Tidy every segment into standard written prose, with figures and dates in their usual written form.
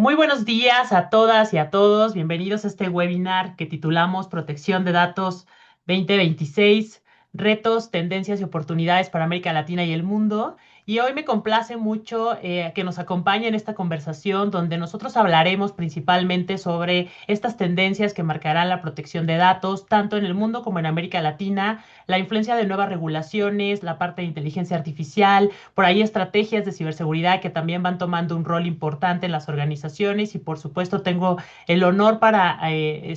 Muy buenos días a todas y a todos. Bienvenidos a este webinar que titulamos Protección de Datos 2026, retos, tendencias y oportunidades para América Latina y el mundo. Y hoy me complace mucho que nos acompañe en esta conversación donde nosotros hablaremos principalmente sobre estas tendencias que marcarán la protección de datos, tanto en el mundo como en América Latina, la influencia de nuevas regulaciones, la parte de inteligencia artificial, por ahí estrategias de ciberseguridad que también van tomando un rol importante en las organizaciones y por supuesto tengo el honor para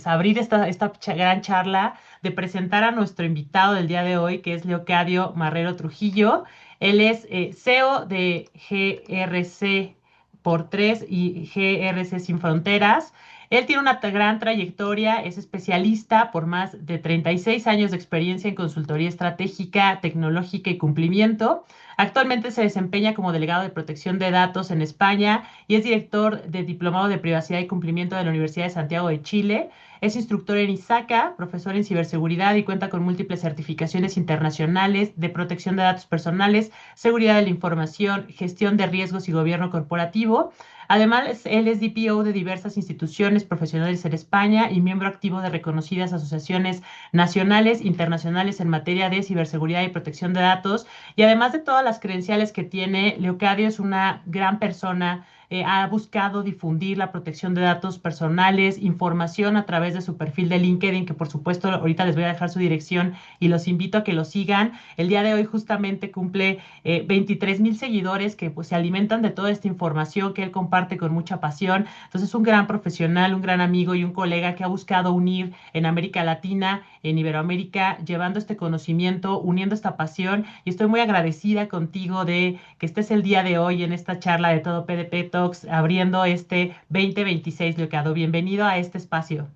abrir esta gran charla de presentar a nuestro invitado del día de hoy, que es Leocadio Marrero Trujillo. Él es CEO de GRC por 3 y GRC Sin Fronteras. Él tiene una gran trayectoria, es especialista por más de 36 años de experiencia en consultoría estratégica, tecnológica y cumplimiento. Actualmente se desempeña como delegado de protección de datos en España y es director de Diplomado de Privacidad y Cumplimiento de la Universidad de Santiago de Chile. Es instructor en ISACA, profesor en ciberseguridad y cuenta con múltiples certificaciones internacionales de protección de datos personales, seguridad de la información, gestión de riesgos y gobierno corporativo. Además, él es DPO de diversas instituciones profesionales en España y miembro activo de reconocidas asociaciones nacionales, internacionales en materia de ciberseguridad y protección de datos. Y además de todas las credenciales que tiene, Leocadio es una gran persona. Ha buscado difundir la protección de datos personales, información a través de su perfil de LinkedIn, que por supuesto ahorita les voy a dejar su dirección y los invito a que lo sigan. El día de hoy justamente cumple 23,000 seguidores que pues se alimentan de toda esta información que él comparte con mucha pasión. Entonces es un gran profesional, un gran amigo y un colega que ha buscado unir en América Latina, en Iberoamérica, llevando este conocimiento, uniendo esta pasión y estoy muy agradecida contigo de que estés el día de hoy en esta charla de Todo PDP Talks abriendo este 2026, Leocado. Bienvenido a este espacio.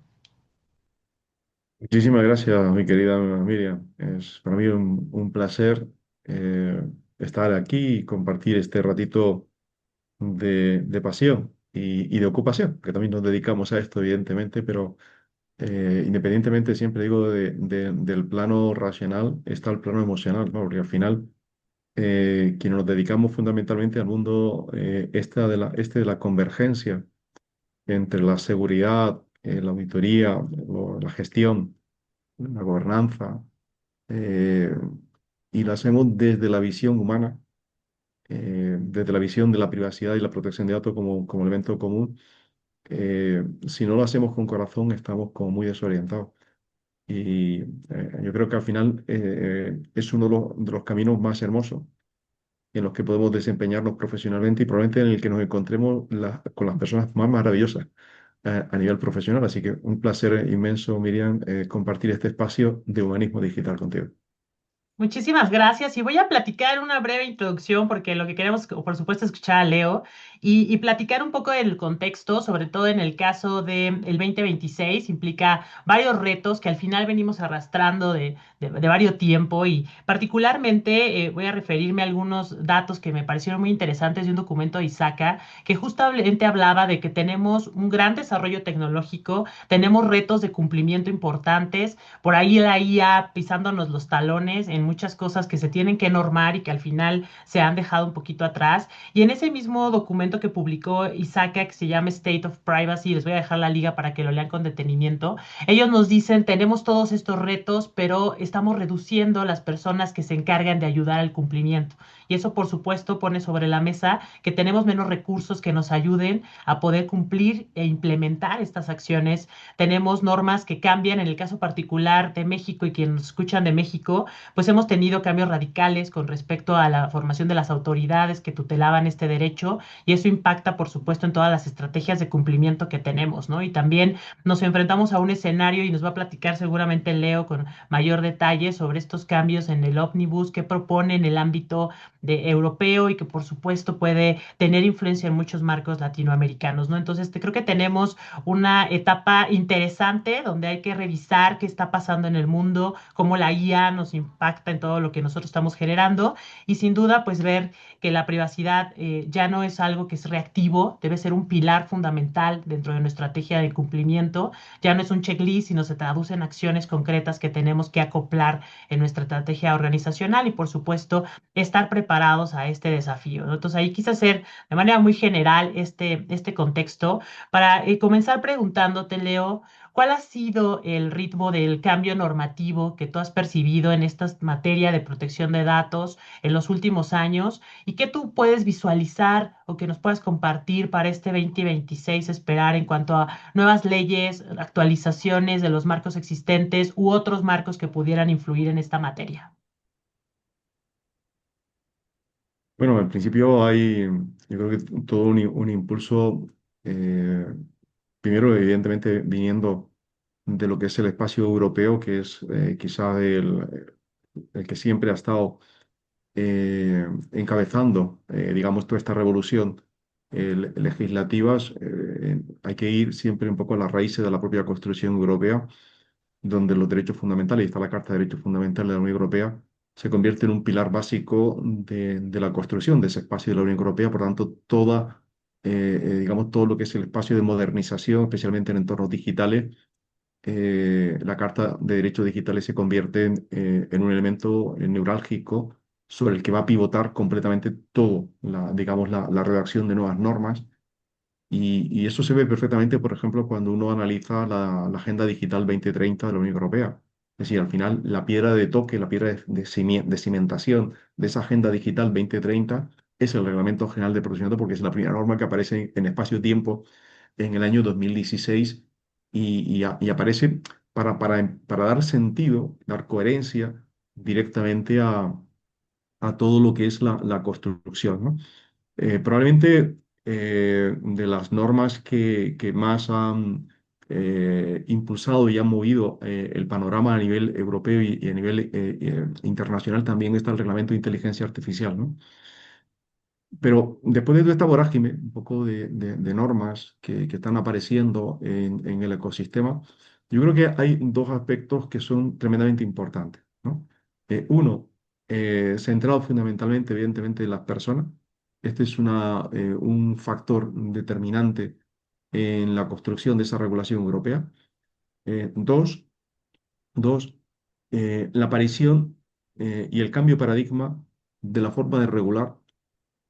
Muchísimas gracias, mi querida Miriam. Es para mí un placer eh, estar aquí y compartir este ratito de pasión y de ocupación, que también nos dedicamos a esto, evidentemente, pero independientemente, siempre digo, del plano racional, está el plano emocional, ¿no? Porque al final, quienes nos dedicamos fundamentalmente al mundo este de la convergencia entre la seguridad, la auditoría, la gestión, la gobernanza, eh, y lo hacemos desde la visión humana, desde la visión de la privacidad y la protección de datos como elemento común. Si no lo hacemos con corazón, estamos como muy desorientados. Y yo creo que al final es uno de los caminos más hermosos en los que podemos desempeñarnos profesionalmente y probablemente en el que nos encontremos con las personas más maravillosas a nivel profesional. Así que un placer inmenso, Miriam, compartir este espacio de humanismo digital contigo. Muchísimas gracias y voy a platicar una breve introducción porque lo que queremos, por supuesto, es escuchar a Leo y platicar un poco del contexto, sobre todo en el caso del 2026, implica varios retos que al final venimos arrastrando de varios tiempo y particularmente voy a referirme a algunos datos que me parecieron muy interesantes de un documento de ISACA que justamente hablaba de que tenemos un gran desarrollo tecnológico, tenemos retos de cumplimiento importantes, por ahí la IA pisándonos los talones en muchas cosas que se tienen que normar y que al final se han dejado un poquito atrás. Y en ese mismo documento que publicó Isaka, que se llama State of Privacy, les voy a dejar la liga para que lo lean con detenimiento, ellos nos dicen, tenemos todos estos retos, pero estamos reduciendo las personas que se encargan de ayudar al cumplimiento. Y eso, por supuesto, pone sobre la mesa que tenemos menos recursos que nos ayuden a poder cumplir e implementar estas acciones. Tenemos normas que cambian. En el caso particular de México y quienes nos escuchan de México, pues hemos tenido cambios radicales con respecto a la formación de las autoridades que tutelaban este derecho y eso impacta, por supuesto, en todas las estrategias de cumplimiento que tenemos, ¿no? Y también nos enfrentamos a un escenario y nos va a platicar seguramente Leo con mayor detalle sobre estos cambios en el ómnibus que propone en el ámbito de europeo y que por supuesto puede tener influencia en muchos marcos latinoamericanos, ¿no? Entonces, creo que tenemos una etapa interesante donde hay que revisar qué está pasando en el mundo, cómo la IA nos impacta en todo lo que nosotros estamos generando y sin duda pues ver que la privacidad ya no es algo que es reactivo, debe ser un pilar fundamental dentro de nuestra estrategia de cumplimiento. Ya no es un checklist, sino se traduce en acciones concretas que tenemos que acoplar en nuestra estrategia organizacional y, por supuesto, estar preparados a este desafío, ¿no? Entonces, ahí quise hacer de manera muy general este contexto para comenzar preguntándote, Leo, ¿cuál ha sido el ritmo del cambio normativo que tú has percibido en esta materia de protección de datos en los últimos años y qué tú puedes visualizar o que nos puedas compartir para este 2026 esperar en cuanto a nuevas leyes, actualizaciones de los marcos existentes u otros marcos que pudieran influir en esta materia? Bueno, al principio hay, yo creo que todo un impulso, eh, primero evidentemente viniendo de lo que es el espacio europeo, que es quizá el que siempre ha estado encabezando, digamos, toda esta revolución legislativas. Hay que ir siempre un poco a las raíces de la propia construcción europea, donde los derechos fundamentales, y está la Carta de Derechos Fundamentales de la Unión Europea, se convierte en un pilar básico de la construcción de ese espacio de la Unión Europea. Por tanto, digamos, todo lo que es el espacio de modernización, especialmente en entornos digitales, la Carta de Derechos Digitales se convierte en un elemento neurálgico sobre el que va a pivotar completamente todo, digamos, la redacción de nuevas normas. Y eso se ve perfectamente, por ejemplo, cuando uno analiza la Agenda Digital 2030 de la Unión Europea. Es decir, al final, la piedra de toque, la piedra de cimentación de esa Agenda Digital 2030 es el Reglamento General de Procedimiento, porque es la primera norma que aparece en espacio-tiempo en el año 2016 y aparece para dar sentido, dar coherencia directamente a todo lo que es la construcción, ¿no? Probablemente de las normas que más han impulsado y han movido el panorama a nivel europeo y a nivel internacional también está el Reglamento de Inteligencia Artificial, ¿no? Pero después de toda esta vorágine, un poco de normas que están apareciendo en el ecosistema, yo creo que hay dos aspectos que son tremendamente importantes, ¿no? Uno, centrado fundamentalmente, evidentemente, en las personas. Este es un factor determinante en la construcción de esa regulación europea. Dos, dos, la aparición y el cambio de paradigma de la forma de regular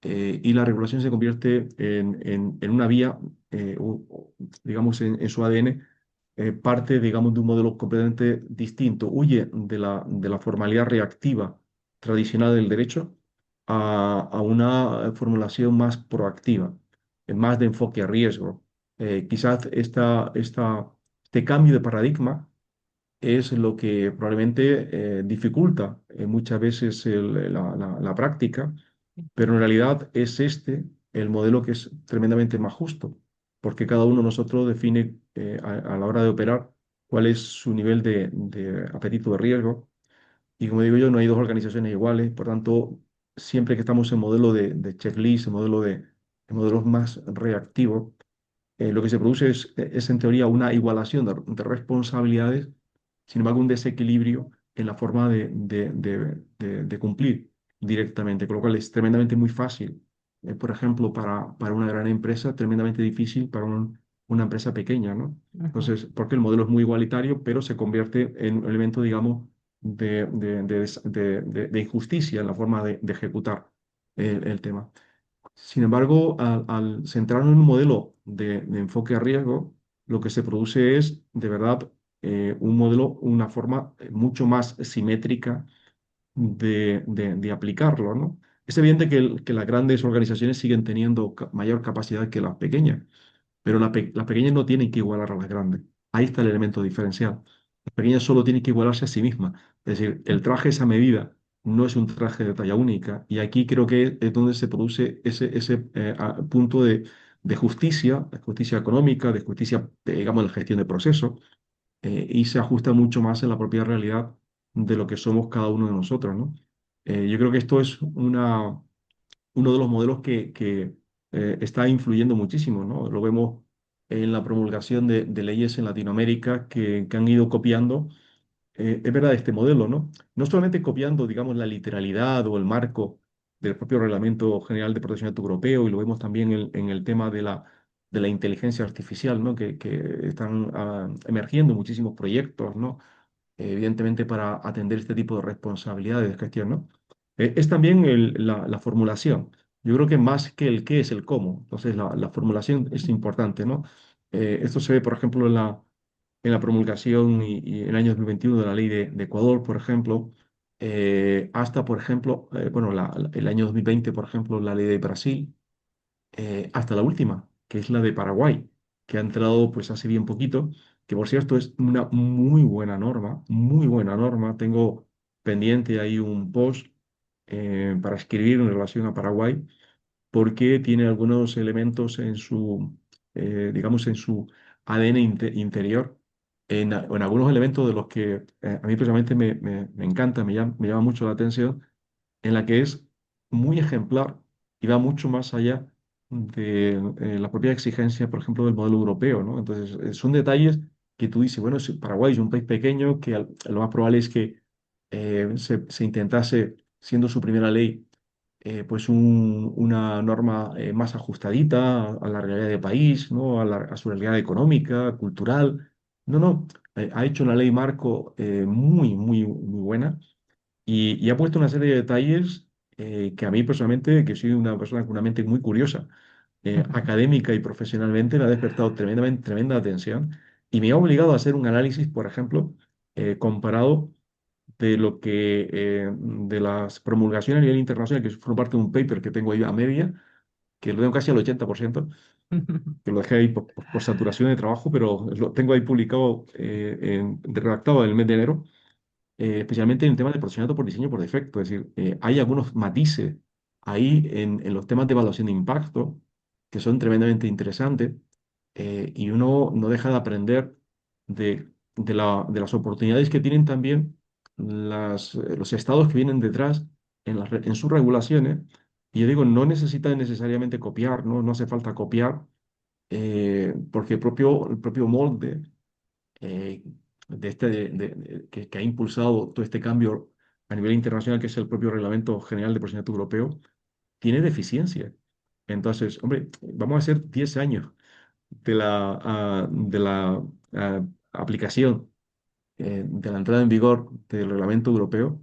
y la regulación se convierte en una vía, digamos, en su ADN, parte, digamos, de un modelo completamente distinto. Huye de la formalidad reactiva tradicional del derecho a una formulación más proactiva, más de enfoque a riesgo. Quizás este cambio de paradigma es lo que probablemente dificulta muchas veces la práctica, pero en realidad es este el modelo que es tremendamente más justo, porque cada uno de nosotros define a la hora de operar cuál es su nivel de apetito de riesgo. Y como digo yo, no hay dos organizaciones iguales, por tanto, siempre que estamos en modelo de checklist, en modelos más reactivos, lo que se produce es en teoría una igualación de responsabilidades, sin embargo un desequilibrio en la forma de cumplir directamente, con lo cual es tremendamente muy fácil, por ejemplo, para una gran empresa, tremendamente difícil para una empresa pequeña, ¿no? Ujú, Entonces, porque el modelo es muy igualitario, pero se convierte en un elemento, digamos, de injusticia en la forma de ejecutar el tema. Sin embargo, al centrarnos en un modelo de enfoque a riesgo, lo que se produce es, de verdad, un modelo, una forma mucho más simétrica de aplicarlo, ¿no? Es evidente que las grandes organizaciones siguen teniendo mayor capacidad que las pequeñas, pero las pequeñas no tienen que igualar a las grandes. Ahí está el elemento diferencial. Las pequeñas solo tienen que igualarse a sí mismas. Es decir, el traje es a medida, no es un traje de talla única. Y aquí creo que es donde se produce ese punto de justicia, de justicia económica, de justicia, digamos, de la gestión de procesos, y se ajusta mucho más en la propia realidad de lo que somos cada uno de nosotros, ¿no? Yo creo que esto es uno de los modelos que está influyendo muchísimo, ¿no? Lo vemos en la promulgación de leyes en Latinoamérica que han ido copiando, es verdad, este modelo, ¿no? No solamente copiando, digamos, la literalidad o el marco del propio Reglamento General de Protección de Datos Europeo y lo vemos también en el tema de la inteligencia artificial, ¿no? Que están emergiendo muchísimos proyectos, ¿no? Evidentemente para atender este tipo de responsabilidades de gestión, ¿no? Es también la formulación. Yo creo que más que el qué es el cómo. Entonces, la formulación es importante, ¿no? Esto se ve, por ejemplo, en la promulgación y en el año 2021 de la ley de Ecuador, por ejemplo, hasta, por ejemplo, bueno, el año 2020, por ejemplo, la ley de Brasil, hasta la última, que es la de Paraguay, que ha entrado pues hace bien poquito, que por cierto es una muy buena norma, muy buena norma. Tengo pendiente ahí un post para escribir en relación a Paraguay, porque tiene algunos elementos en su, digamos, en su ADN interior, en algunos elementos de los que a mí personalmente me encanta, me llama mucho la atención en la que es muy ejemplar y va mucho más allá de la propia exigencia, por ejemplo, del modelo europeo, ¿no? Entonces, son detalles que tú dices, bueno, si Paraguay es un país pequeño, que lo más probable es que se intentase, siendo su primera ley, pues una norma más ajustadita a la realidad del país, ¿no? A su realidad económica, cultural. No, no, ha hecho una ley marco muy buena y ha puesto una serie de detalles que a mí personalmente, que soy una persona con una mente muy curiosa, académica y profesionalmente, me ha despertado tremenda atención y me ha obligado a hacer un análisis, por ejemplo, comparado de lo que, de las promulgaciones a nivel internacional, que forma parte de un paper que tengo ahí a media, que lo tengo casi al 80%, que lo dejé ahí por saturación de trabajo, pero lo tengo ahí publicado, redactado en el mes de enero, especialmente en el tema de procesamiento por diseño por defecto. Es decir, hay algunos matices ahí en los temas de evaluación de impacto que son tremendamente interesantes, y uno no deja de aprender de las oportunidades que tienen también los estados que vienen detrás en sus regulaciones. Y yo digo, no necesitan necesariamente copiar, ¿no? No hace falta copiar, porque el propio molde eh, que ha impulsado todo este cambio a nivel internacional, que es el propio Reglamento General de Procedimiento Europeo, tiene deficiencias. Entonces, hombre, vamos a hacer 10 años de la aplicación, de la entrada en vigor del Reglamento Europeo.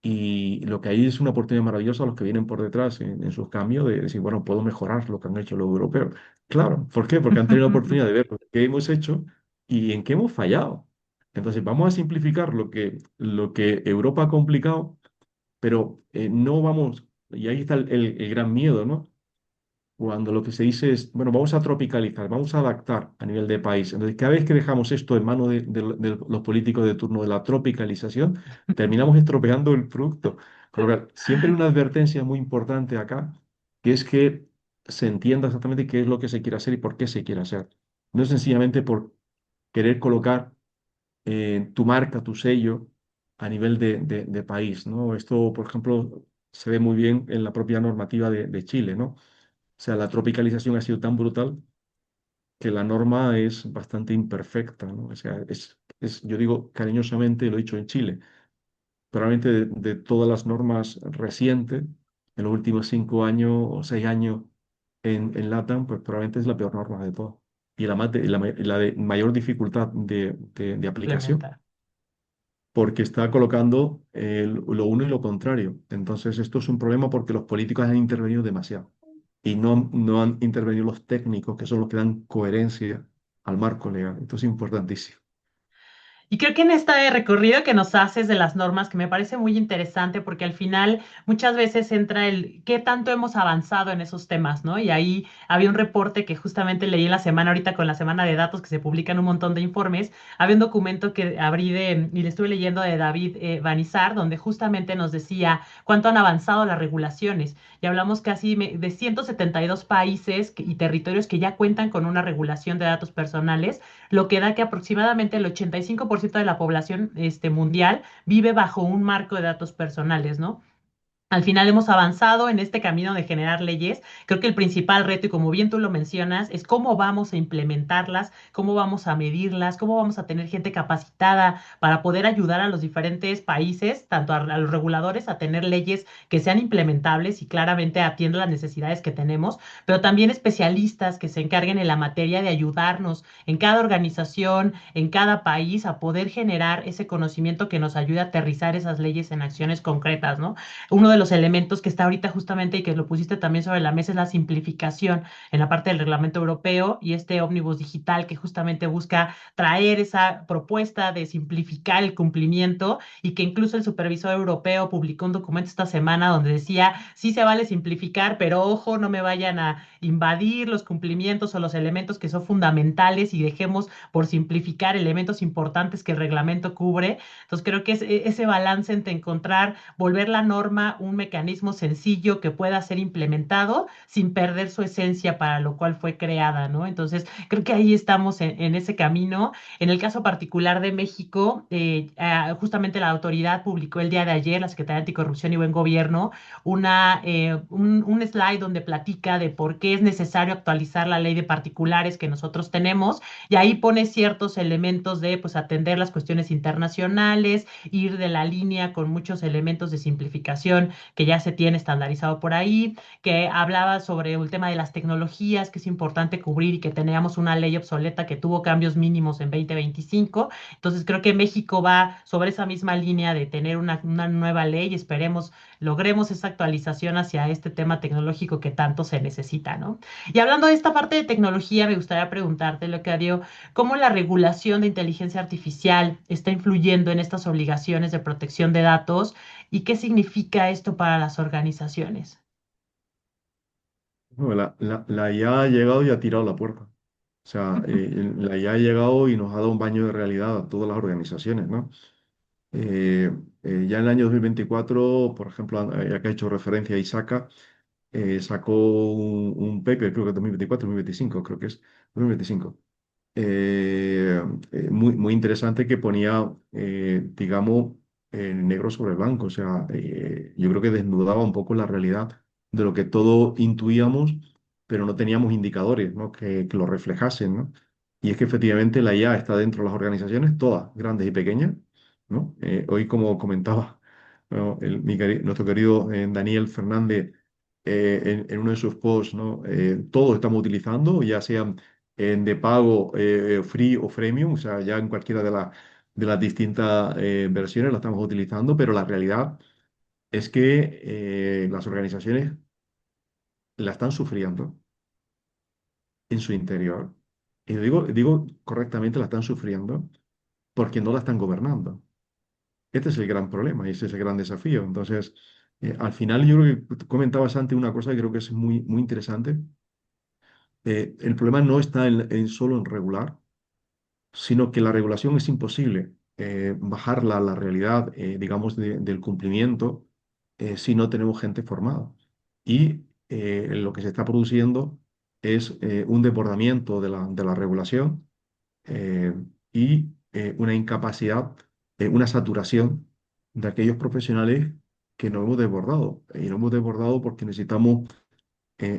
Y lo que hay es una oportunidad maravillosa a los que vienen por detrás en sus cambios de decir, bueno, puedo mejorar lo que han hecho los europeos. Claro, ¿por qué? Porque han tenido la oportunidad de ver qué hemos hecho y en qué hemos fallado. Entonces, vamos a simplificar lo que Europa ha complicado, pero no vamos, y ahí está el gran miedo, ¿no? Cuando lo que se dice es, bueno, vamos a tropicalizar, vamos a adaptar a nivel de país. Entonces, cada vez que dejamos esto en manos de los políticos de turno de la tropicalización, terminamos estropeando el producto. Con lo cual, siempre hay una advertencia muy importante acá, que es que se entienda exactamente qué es lo que se quiere hacer y por qué se quiere hacer. No es sencillamente por querer colocar tu marca, tu sello a nivel de país, ¿no? Esto, por ejemplo, se ve muy bien en la propia normativa de Chile, ¿no? O sea, la tropicalización ha sido tan brutal que la norma es bastante imperfecta, ¿no? O sea, yo digo cariñosamente, lo he dicho en Chile, probablemente de todas las normas recientes, en los últimos 5 años o 6 años en LATAM, pues probablemente es la peor norma de todas. Y la de mayor dificultad de aplicación, Implementar. porque está colocando lo uno y lo contrario. Entonces, esto es un problema porque los políticos han intervenido demasiado y no han intervenido los técnicos, que son los que dan coherencia al marco legal. Esto es importantísimo. Y creo que en este recorrido que nos haces de las normas, que me parece muy interesante, porque al final muchas veces entra el qué tanto hemos avanzado en esos temas, ¿no? Y ahí había un reporte que justamente leí en la semana, ahorita con la semana de datos, que se publican un montón de informes. Había un documento que abrí y le estuve leyendo de David Vanizar, donde justamente nos decía cuánto han avanzado las regulaciones. Y hablamos casi de 172 países y territorios que ya cuentan con una regulación de datos personales, lo que da que aproximadamente el 85% de la población mundial vive bajo un marco de datos personales, ¿no? Al final hemos avanzado en este camino de generar leyes. Creo que el principal reto, y como bien tú lo mencionas, es cómo vamos a implementarlas, cómo vamos a medirlas, cómo vamos a tener gente capacitada para poder ayudar a los diferentes países, tanto a los reguladores, a tener leyes que sean implementables y claramente atiendan las necesidades que tenemos, pero también especialistas que se encarguen en la materia de ayudarnos en cada organización, en cada país, a poder generar ese conocimiento que nos ayude a aterrizar esas leyes en acciones concretas, ¿no? Uno de los elementos que está ahorita justamente y que lo pusiste también sobre la mesa es la simplificación en la parte del reglamento europeo y este ómnibus digital que justamente busca traer esa propuesta de simplificar el cumplimiento y que incluso el supervisor europeo publicó un documento esta semana donde decía, sí se vale simplificar, pero ojo, no me vayan a invadir los cumplimientos o los elementos que son fundamentales y dejemos por simplificar elementos importantes que el reglamento cubre. Entonces creo que es ese balance entre encontrar volver la norma un mecanismo sencillo que pueda ser implementado sin perder su esencia para lo cual fue creada, ¿no? Entonces, creo que ahí estamos en ese camino. En el caso particular de México, justamente la autoridad publicó el día de ayer, la Secretaría de Anticorrupción y Buen Gobierno, un slide donde platica de por qué es necesario actualizar la ley de particulares que nosotros tenemos y ahí pone ciertos elementos de pues atender las cuestiones internacionales, ir de la línea con muchos elementos de simplificación que ya se tiene estandarizado por ahí, que hablaba sobre el tema de las tecnologías, que es importante cubrir y que teníamos una ley obsoleta que tuvo cambios mínimos en 2025. Entonces creo que México va sobre esa misma línea de tener una nueva ley y esperemos logremos esa actualización hacia este tema tecnológico que tanto se necesita, ¿no? Y hablando de esta parte de tecnología, me gustaría preguntarte, Leocadio, cómo la regulación de inteligencia artificial está influyendo en estas obligaciones de protección de datos y qué significa esto para las organizaciones. Bueno, la IA ha llegado y ha tirado la puerta. O sea, la IA ha llegado y nos ha dado un baño de realidad a todas las organizaciones, ¿no? Eh, ya en el año 2024, por ejemplo, ya que ha hecho referencia a ISACA, sacó un paper, creo que 2024, 2025, creo que es 2025, eh, muy interesante que ponía, digamos, negro sobre blanco. O sea, yo creo que desnudaba un poco la realidad de lo que todos intuíamos, pero no teníamos indicadores, ¿no? Que lo reflejasen, ¿no? Y es que efectivamente la IA está dentro de las organizaciones, todas, grandes y pequeñas, ¿no? Hoy, como comentaba, ¿no? Nuestro querido Daniel Fernández, en uno de sus posts, ¿no? Todos estamos utilizando, ya sean de pago, free o freemium, o sea, ya en cualquiera de las distintas versiones la estamos utilizando, pero la realidad es que las organizaciones la están sufriendo en su interior. Y digo correctamente, la están sufriendo porque no la están gobernando. Este es el gran problema y ese es el gran desafío. Entonces, al final yo creo que tú comentabas antes una cosa que creo que es muy interesante. El problema no está solo en regular, sino que la regulación es imposible bajarla a la realidad, digamos, del cumplimiento si no tenemos gente formada. Y lo que se está produciendo es un desbordamiento de la regulación eh, y una incapacidad, una saturación de aquellos profesionales que nos hemos desbordado. Y nos hemos desbordado porque necesitamos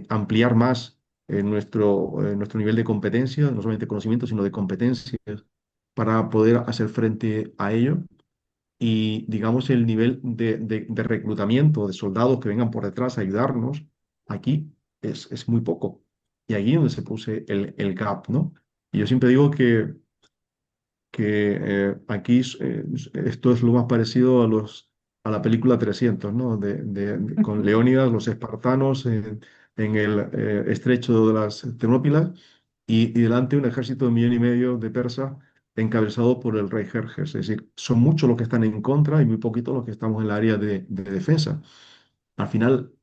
ampliar más nuestro nivel de competencia, no solamente conocimiento, sino de competencias, para poder hacer frente a ello. Y digamos, el nivel de reclutamiento de soldados que vengan por detrás a ayudarnos aquí es muy poco. Y ahí es donde se puse el gap, ¿no? Y yo siempre digo que aquí esto es lo más parecido a la película 300, ¿no? Con Leónidas, los espartanos en el estrecho de las Termópilas y delante un ejército de 1,5 millones de persas encabezado por el rey Jerjes. Es decir, son muchos los que están en contra y muy poquitos los que estamos en el área de defensa. Al final,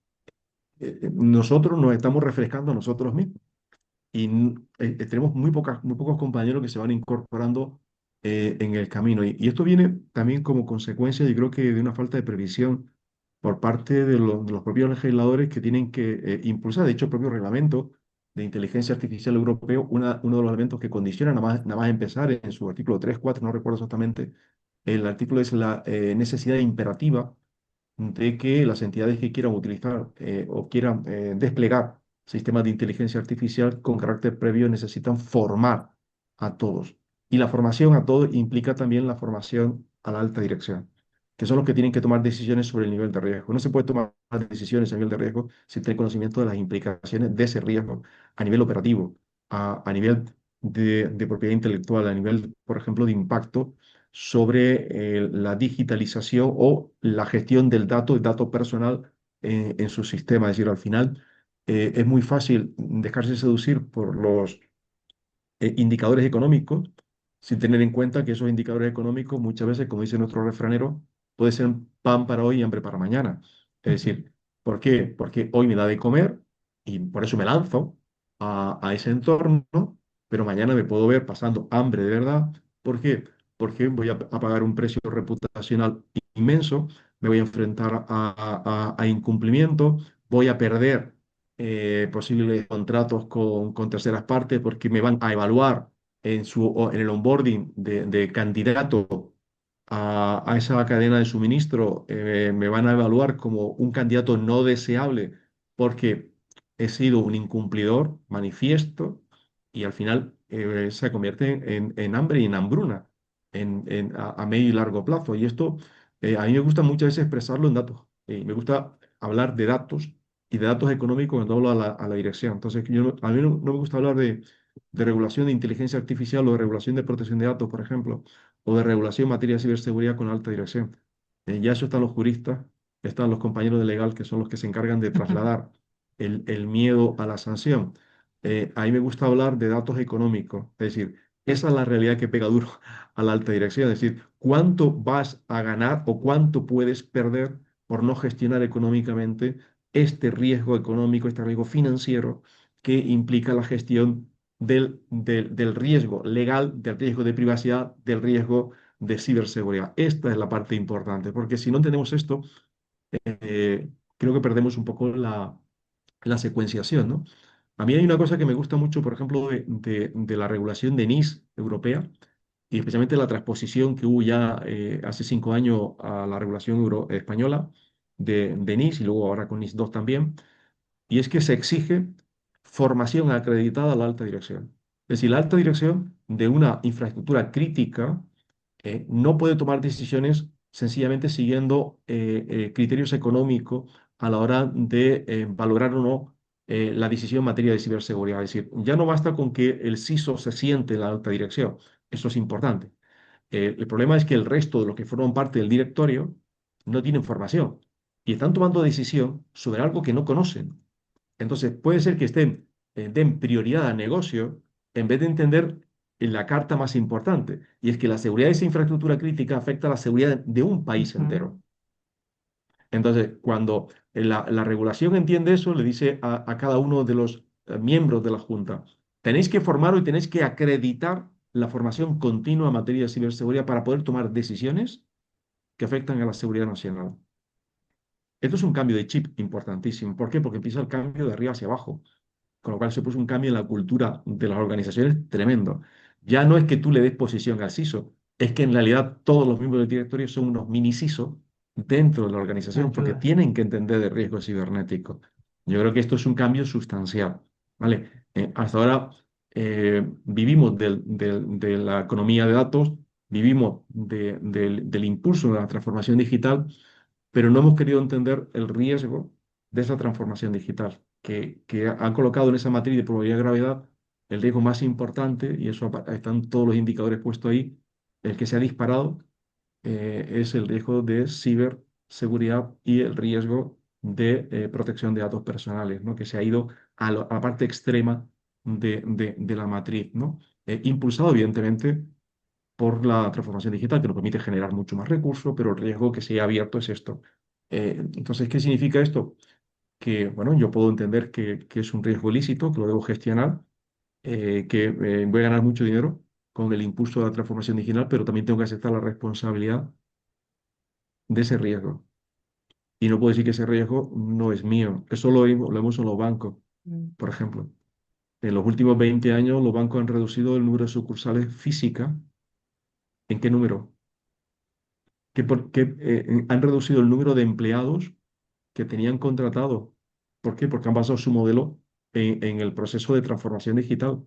nosotros nos estamos refrescando a nosotros mismos y tenemos muy pocos compañeros que se van incorporando en el camino. Y esto viene también como consecuencia, yo creo que de una falta de previsión por parte de los propios legisladores que tienen que impulsar. De hecho, el propio reglamento de inteligencia artificial europeo, uno de los elementos que condiciona nada más empezar en su artículo 3 4 no recuerdo exactamente, el artículo es la necesidad imperativa de que las entidades que quieran utilizar o quieran desplegar sistemas de inteligencia artificial con carácter previo necesitan formar a todos. Y la formación a todos implica también la formación a la alta dirección, que son los que tienen que tomar decisiones sobre el nivel de riesgo. No se puede tomar decisiones a nivel de riesgo sin tener conocimiento de las implicaciones de ese riesgo a nivel operativo, a nivel de propiedad intelectual, a nivel, por ejemplo, de impacto sobre la digitalización o la gestión del dato, el dato personal en su sistema. Es decir, al final es muy fácil dejarse seducir por los indicadores económicos, sin tener en cuenta que esos indicadores económicos muchas veces, como dice nuestro refranero, puede ser pan para hoy y hambre para mañana. Es Ujú. decir, ¿por qué? Porque hoy me da de comer y por eso me lanzo a ese entorno, pero mañana me puedo ver pasando hambre de verdad. ¿Por qué? Porque voy a pagar un precio reputacional inmenso, me voy a enfrentar a incumplimiento, voy a perder posibles contratos con terceras partes porque me van a evaluar en el onboarding de candidato a esa cadena de suministro, me van a evaluar como un candidato no deseable porque he sido un incumplidor manifiesto y al final se convierte en hambre y en hambruna a medio y largo plazo. Y esto a mí me gusta muchas veces expresarlo en datos. Me gusta hablar de datos y de datos económicos cuando hablo a la dirección. Entonces, a mí no me gusta hablar de regulación de inteligencia artificial o de regulación de protección de datos, por ejemplo, o de regulación en materia de ciberseguridad con alta dirección. Ya eso están los juristas, están los compañeros de legal, que son los que se encargan de trasladar el miedo a la sanción. A mí me gusta hablar de datos económicos, es decir, esa es la realidad que pega duro a la alta dirección, es decir, cuánto vas a ganar o cuánto puedes perder por no gestionar económicamente este riesgo económico, este riesgo financiero que implica la gestión del riesgo legal, del riesgo de privacidad, del riesgo de ciberseguridad. Esta es la parte importante, porque si no tenemos esto, eh, creo que perdemos un poco la secuenciación, ¿no? A mí hay una cosa que me gusta mucho, por ejemplo, de la regulación de NIS europea, y especialmente la transposición que hubo ya hace 5 años a la regulación española de NIS y luego ahora con NIS 2 también, y es que se exige formación acreditada a la alta dirección. Es decir, la alta dirección de una infraestructura crítica no puede tomar decisiones sencillamente siguiendo criterios económicos a la hora de valorar o no la decisión en materia de ciberseguridad. Es decir, ya no basta con que el CISO se siente en la alta dirección. Eso es importante. El problema es que el resto de los que forman parte del directorio no tienen formación y están tomando decisión sobre algo que no conocen. Entonces, puede ser que den prioridad al negocio en vez de entender la carta más importante, y es que la seguridad de esa infraestructura crítica afecta a la seguridad de un país Ujú. entero. Entonces, cuando la regulación entiende eso, le dice a cada uno de los miembros de la Junta, tenéis que formar y tenéis que acreditar la formación continua en materia de ciberseguridad para poder tomar decisiones que afectan a la seguridad nacional. Esto es un cambio de chip importantísimo. ¿Por qué? Porque empieza el cambio de arriba hacia abajo. Con lo cual se puso un cambio en la cultura de las organizaciones tremendo. Ya no es que tú le des posición al CISO, es que en realidad todos los miembros del directorio son unos mini CISO dentro de la organización porque Ayuda. tienen que entender de riesgo cibernético. Yo creo que esto es un cambio sustancial. ¿Vale? Hasta ahora vivimos de la economía de datos, vivimos del impulso de la transformación digital, pero no hemos querido entender el riesgo de esa transformación digital, que han colocado en esa matriz de probabilidad de gravedad el riesgo más importante, y eso están todos los indicadores puestos ahí, el que se ha disparado es el riesgo de ciberseguridad y el riesgo de protección de datos personales, ¿no? Que se ha ido a la parte extrema de la matriz, ¿no? Impulsado, evidentemente, por la transformación digital, que nos permite generar mucho más recursos, pero el riesgo que se ha abierto es esto. Entonces, ¿qué significa esto? Que, bueno, yo puedo entender que es un riesgo ilícito, que lo debo gestionar, que voy a ganar mucho dinero con el impulso de la transformación digital, pero también tengo que aceptar la responsabilidad de ese riesgo. Y no puedo decir que ese riesgo no es mío. Eso lo vemos en los bancos, Mm. por ejemplo. En los últimos 20 años, los bancos han reducido el número de sucursales físicas. ¿En qué número? que han reducido el número de empleados que tenían contratado. ¿Por qué? Porque han basado su modelo en el proceso de transformación digital.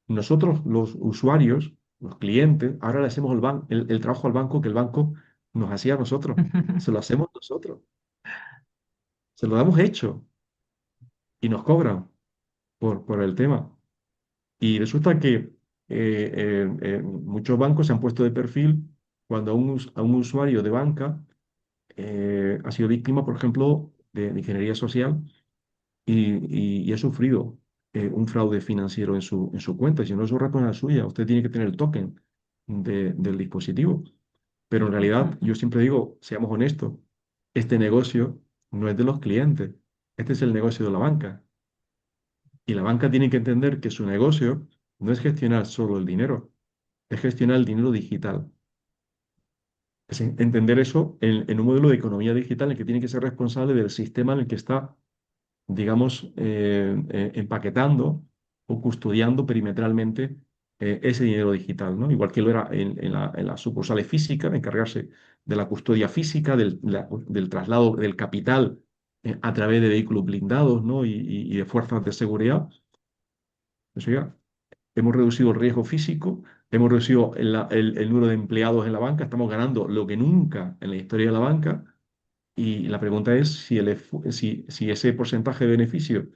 Nosotros, los usuarios, los clientes, ahora le hacemos el trabajo al banco que el banco nos hacía a nosotros. Se lo hacemos nosotros. Se lo damos hecho y nos cobran por el tema. Y resulta que muchos bancos se han puesto de perfil cuando a un usuario de banca ha sido víctima, por ejemplo, de ingeniería social y ha sufrido un fraude financiero en su cuenta. Si no es su responsabilidad suya, usted tiene que tener el token del dispositivo. Pero en realidad, yo siempre digo, seamos honestos, este negocio no es de los clientes, este es el negocio de la banca. Y la banca tiene que entender que su negocio no es gestionar solo el dinero, es gestionar el dinero digital. Es entender eso en un modelo de economía digital en el que tiene que ser responsable del sistema en el que está, digamos, empaquetando o custodiando perimetralmente ese dinero digital, ¿no? Igual que lo era en las sucursales físicas, encargarse de la custodia física, del traslado del capital a través de vehículos blindados, ¿no? Y de fuerzas de seguridad. Eso ya, hemos reducido el riesgo físico, hemos reducido el número de empleados en la banca, estamos ganando lo que nunca en la historia de la banca. Y la pregunta es si ese porcentaje de beneficio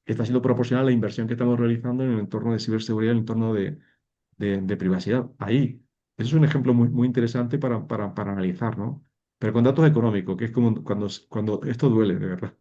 está siendo proporcional a la inversión que estamos realizando en el entorno de ciberseguridad, en el entorno de privacidad. Ahí, eso es un ejemplo muy interesante para analizar, ¿no? Pero con datos económicos, que es como cuando esto duele, de verdad.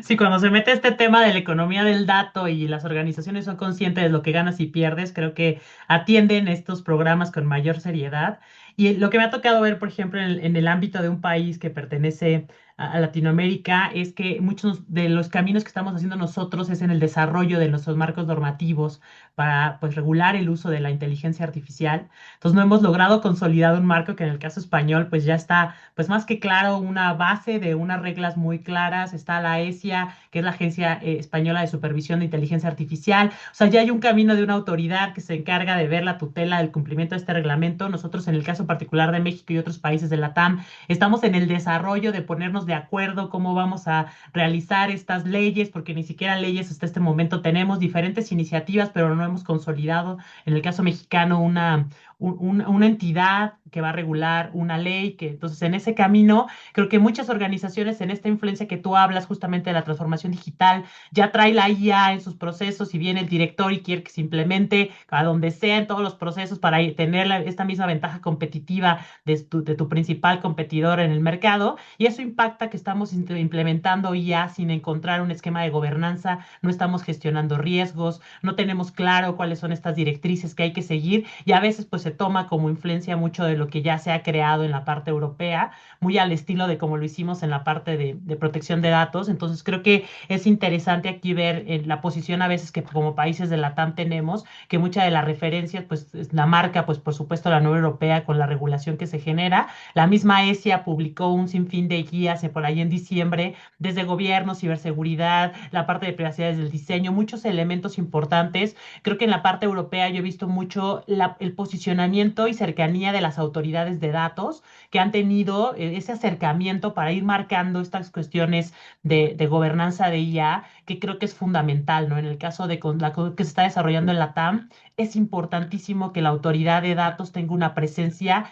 Sí, cuando se mete este tema de la economía del dato y las organizaciones son conscientes de lo que ganas y pierdes, creo que atienden estos programas con mayor seriedad. Y lo que me ha tocado ver, por ejemplo, en el ámbito de un país que pertenece a Latinoamérica, es que muchos de los caminos que estamos haciendo nosotros es en el desarrollo de nuestros marcos normativos para, pues, regular el uso de la inteligencia artificial. Entonces, no hemos logrado consolidar un marco que en el caso español, pues ya está pues más que claro, una base de unas reglas muy claras. Está la ESIA, que es la Agencia Española de Supervisión de Inteligencia Artificial. O sea, ya hay un camino de una autoridad que se encarga de ver la tutela del cumplimiento de este reglamento. Nosotros, en el caso particular de México y otros países de la TAM, estamos en el desarrollo de ponernos de acuerdo cómo vamos a realizar estas leyes, porque ni siquiera leyes hasta este momento tenemos diferentes iniciativas, pero no hemos consolidado, en el caso mexicano, una entidad que va a regular una ley, que entonces en ese camino creo que muchas organizaciones en esta influencia que tú hablas justamente de la transformación digital ya trae la IA en sus procesos y viene el director y quiere que se implemente a donde sea en todos los procesos para tener esta misma ventaja competitiva de tu principal competidor en el mercado y eso impacta que estamos implementando IA sin encontrar un esquema de gobernanza, no estamos gestionando riesgos, no tenemos claro cuáles son estas directrices que hay que seguir y a veces pues se toma como influencia mucho de lo que ya se ha creado en la parte europea, muy al estilo de como lo hicimos en la parte de protección de datos. Entonces creo que es interesante aquí ver la posición a veces que como países de la TAM tenemos, que muchas de las referencias pues la marca pues por supuesto la Unión Europea con la regulación que se genera. La misma ESIA publicó un sinfín de guías por ahí en diciembre, desde gobierno, ciberseguridad, la parte de privacidad desde el diseño, muchos elementos importantes. Creo que en la parte europea yo he visto mucho el posicionamiento y cercanía de las autoridades de datos que han tenido ese acercamiento para ir marcando estas cuestiones de gobernanza de IA, que creo que es fundamental, ¿no? En el caso de que se está desarrollando en la TAM, es importantísimo que la autoridad de datos tenga una presencia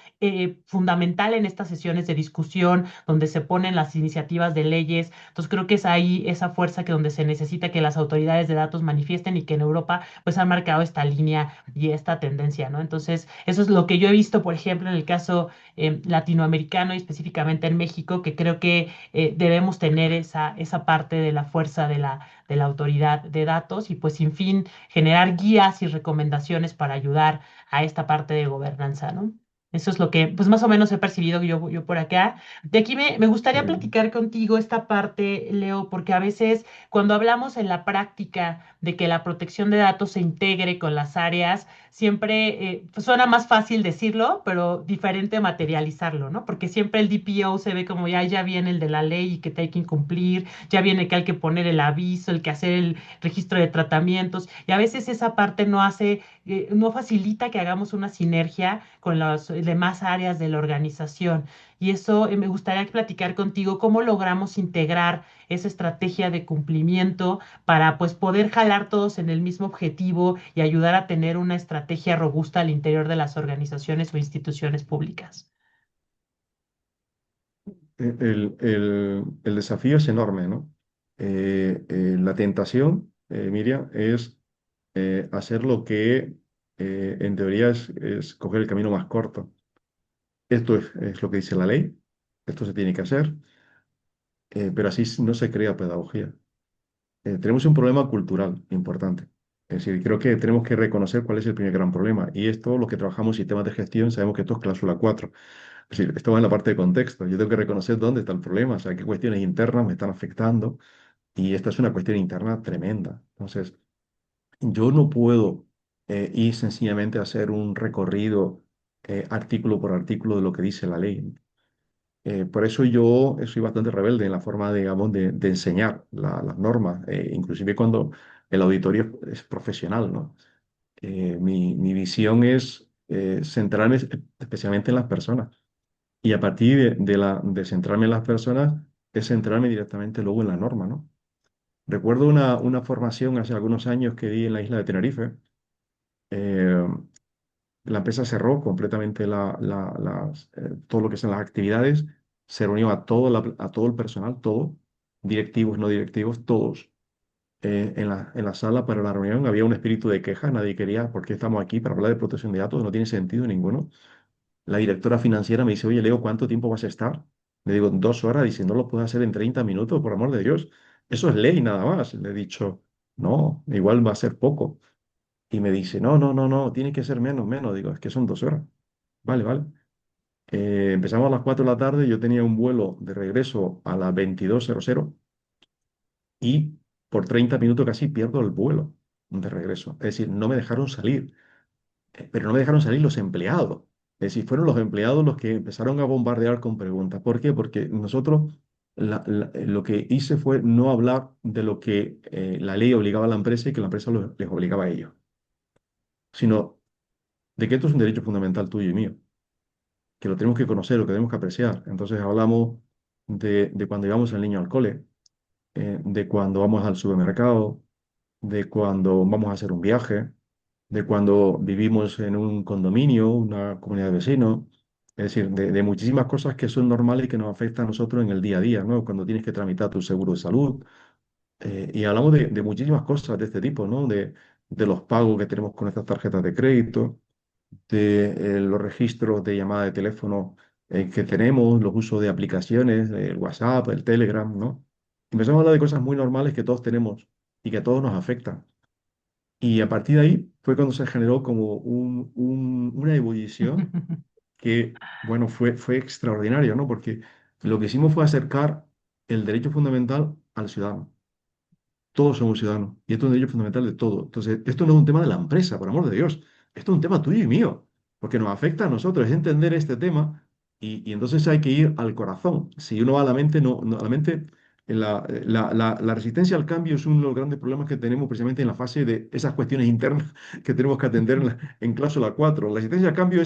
fundamental en estas sesiones de discusión donde se ponen las iniciativas de leyes. Entonces creo que es ahí esa fuerza que donde se necesita que las autoridades de datos manifiesten y que en Europa pues han marcado esta línea y esta tendencia, ¿no? Entonces eso es lo que yo he visto, por ejemplo, en el caso latinoamericano y específicamente en México, que creo que debemos tener esa parte de la fuerza de la autoridad de datos y pues sin fin generar guías y recomendaciones para ayudar a esta parte de gobernanza, ¿no? Eso es lo que, pues más o menos he percibido yo por acá. De aquí me gustaría Eh, platicar contigo esta parte, Leo, porque a veces cuando hablamos en la práctica de que la protección de datos se integre con las áreas, siempre pues suena más fácil decirlo, pero diferente materializarlo, ¿no? Porque siempre el DPO se ve como ya viene el de la ley y que te hay que incumplir, ya viene que hay que poner el aviso, el que hacer el registro de tratamientos, y a veces esa parte no facilita que hagamos una sinergia con las demás áreas de la organización. Y eso me gustaría platicar contigo cómo logramos integrar esa estrategia de cumplimiento para pues poder jalar todos en el mismo objetivo y ayudar a tener una estrategia robusta al interior de las organizaciones o instituciones públicas. el desafío es enorme, ¿no? La tentación, Miriam, es hacer lo que en teoría es coger el camino más corto. Esto es lo que dice la ley, esto se tiene que hacer, pero así no se crea pedagogía. Tenemos un problema cultural importante. Es decir, creo que tenemos que reconocer cuál es el primer gran problema. Y esto, lo que trabajamos en sistemas de gestión, sabemos que esto es cláusula 4. Es decir, esto va en la parte de contexto. Yo tengo que reconocer dónde está el problema, o sea, qué cuestiones internas me están afectando. Y esta es una cuestión interna tremenda. Entonces, yo no puedo ir sencillamente a hacer un recorrido artículo por artículo de lo que dice la ley. Por eso yo soy bastante rebelde en la forma, digamos, de enseñar las normas, inclusive cuando el auditorio es profesional, ¿no? Mi visión es centrarme especialmente en las personas y a partir de centrarme en las personas es centrarme directamente luego en la norma, ¿no? Recuerdo una formación hace algunos años que di en la isla de Tenerife. eh, la empresa cerró completamente todo lo que son las actividades, se reunió a todo el personal, todo, directivos, no directivos, todos en la sala para la reunión. Había un espíritu de queja, nadie quería, ¿por qué estamos aquí para hablar de protección de datos? No tiene sentido ninguno. La directora financiera me dice, oye, Leo, ¿cuánto tiempo vas a estar? Le digo, 2 horas, dice, no lo puedo hacer en 30 minutos, por amor de Dios. Eso es ley nada más. Le he dicho, no, igual va a ser poco. Y me dice, no, no, no, no, tiene que ser menos, menos. Digo, es que son 2 horas. Vale, vale. Empezamos a las 4 de la tarde, yo tenía un vuelo de regreso a las 22:00 y por 30 minutos casi pierdo el vuelo de regreso. Es decir, no me dejaron salir, pero no me dejaron salir los empleados. Es decir, fueron los empleados los que empezaron a bombardear con preguntas. ¿Por qué? Porque nosotros lo que hice fue no hablar de lo que la ley obligaba a la empresa y que la empresa les obligaba a ellos, sino de que esto es un derecho fundamental tuyo y mío, que lo tenemos que conocer, lo que tenemos que apreciar. Entonces hablamos de cuando llevamos al niño al cole, de cuando vamos al supermercado, de cuando vamos a hacer un viaje, de cuando vivimos en un condominio, una comunidad de vecinos, es decir, de muchísimas cosas que son normales y que nos afectan a nosotros en el día a día, ¿no? Cuando tienes que tramitar tu seguro de salud, y hablamos de muchísimas cosas de este tipo, ¿no? De los pagos que tenemos con estas tarjetas de crédito, de los registros de llamada de teléfono que tenemos, los usos de aplicaciones, el WhatsApp, el Telegram, ¿no? Empezamos a hablar de cosas muy normales que todos tenemos y que a todos nos afectan. Y a partir de ahí fue cuando se generó como una ebullición que, bueno, fue extraordinario, ¿no? Porque lo que hicimos fue acercar el derecho fundamental al ciudadano. Todos somos ciudadanos y esto es un derecho fundamental de todo. Entonces, esto no es un tema de la empresa, por amor de Dios. Esto es un tema tuyo y mío, porque nos afecta a nosotros, es entender este tema y entonces hay que ir al corazón. Si uno va a la mente, a la mente, la resistencia al cambio es uno de los grandes problemas que tenemos precisamente en la fase de esas cuestiones internas que tenemos que atender en cláusula 4. La resistencia al cambio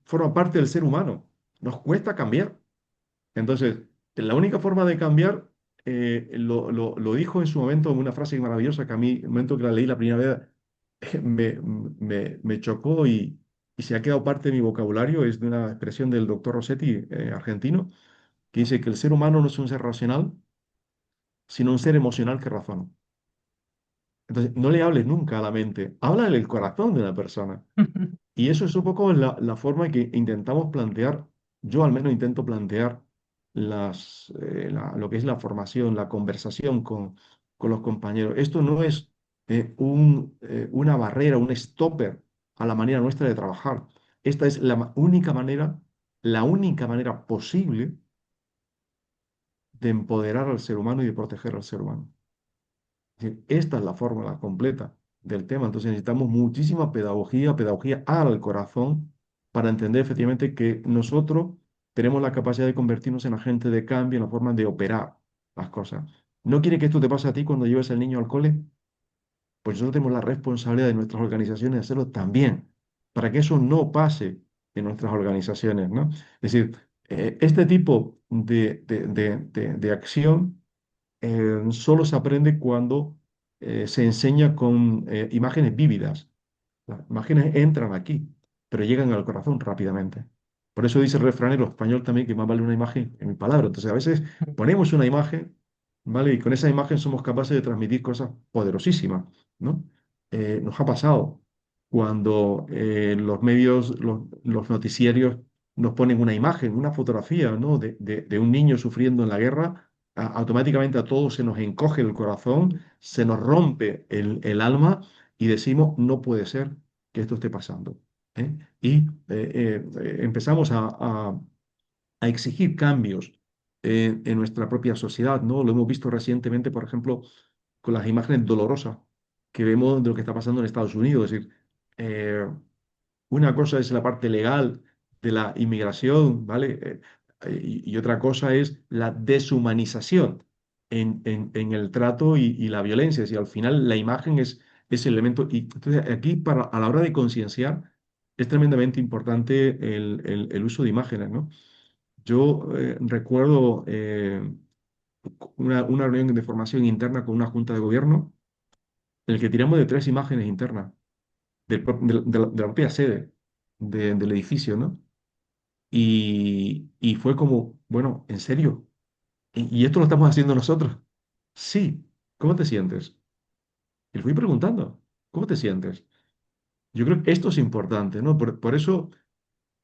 forma parte del ser humano. Nos cuesta cambiar. Entonces, la única forma de cambiar, lo dijo en su momento en una frase maravillosa que a mí, en el momento que la leí la primera vez, me chocó y se ha quedado parte de mi vocabulario, es de una expresión del doctor Rossetti, argentino, que dice que el ser humano no es un ser racional, sino un ser emocional que razona. Entonces, no le hables nunca a la mente, háblale el corazón de la persona. Y eso es un poco la forma en que intentamos plantear, yo al menos intento plantear lo que es la formación, la conversación con los compañeros. Esto no es una barrera, un stopper a la manera nuestra de trabajar. Esta es la única manera posible de empoderar al ser humano y de proteger al ser humano. Es decir, esta es la fórmula completa del tema. Entonces necesitamos muchísima pedagogía, pedagogía al corazón, para entender efectivamente que nosotros tenemos la capacidad de convertirnos en agentes de cambio, en la forma de operar las cosas. ¿No quiere que esto te pase a ti cuando lleves al niño al cole? Pues nosotros tenemos la responsabilidad de nuestras organizaciones de hacerlo también, para que eso no pase en nuestras organizaciones, ¿no? Es decir, este tipo de acción solo se aprende cuando se enseña con imágenes vívidas. Las imágenes entran aquí, pero llegan al corazón rápidamente. Por eso dice el refranero español también que más vale una imagen que mil palabras. Entonces, a veces ponemos una imagen, ¿vale? Y con esa imagen somos capaces de transmitir cosas poderosísimas, ¿no? Nos ha pasado cuando los medios, los noticiarios nos ponen una imagen, una fotografía, ¿no? De un niño sufriendo en la guerra, automáticamente a todos se nos encoge el corazón, se nos rompe el alma y decimos, no puede ser que esto esté pasando. ¿Eh? Y empezamos a exigir cambios en nuestra propia sociedad, ¿no? Lo hemos visto recientemente, por ejemplo, con las imágenes dolorosas que vemos de lo que está pasando en Estados Unidos. Es decir, eh, una cosa es la parte legal de la inmigración, ¿vale? Y otra cosa es la deshumanización en el trato y la violencia. Y al final la imagen es el elemento. Y entonces aquí a la hora de concienciar es tremendamente importante el uso de imágenes, ¿no? Yo recuerdo una reunión de formación interna con una junta de gobierno en el que tiramos de 3 imágenes internas de la propia sede del edificio, ¿no? Y fue como, bueno, ¿en serio? ¿Y esto lo estamos haciendo nosotros? Sí. ¿Cómo te sientes? Y le fui preguntando, ¿cómo te sientes? Yo creo que esto es importante, ¿no? Por eso,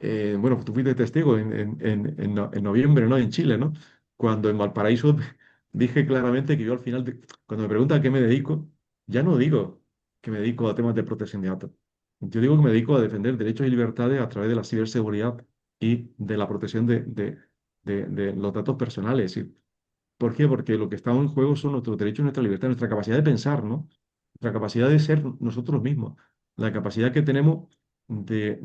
bueno, tú fuiste testigo en noviembre, ¿no? En Chile, ¿no? Cuando en Valparaíso dije claramente que yo al final, cuando me preguntan a qué me dedico, ya no digo que me dedico a temas de protección de datos. Yo digo que me dedico a defender derechos y libertades a través de la ciberseguridad y de la protección de los datos personales. ¿Por qué? Porque lo que está en juego son nuestros derechos, nuestra libertad, nuestra capacidad de pensar, ¿no? Nuestra capacidad de ser nosotros mismos, la capacidad que tenemos de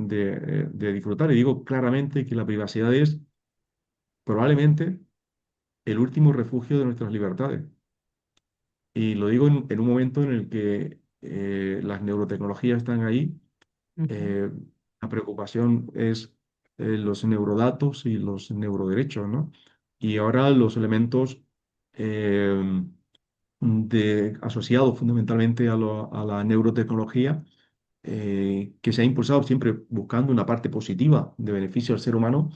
disfrutar. Y digo claramente que la privacidad es probablemente el último refugio de nuestras libertades. Y lo digo en un momento en el que las neurotecnologías están ahí. Ujú. eh, la preocupación es los neurodatos y los neuroderechos, ¿no? Y ahora los elementos eh, asociados fundamentalmente a la neurotecnología, que se ha impulsado siempre buscando una parte positiva de beneficio al ser humano.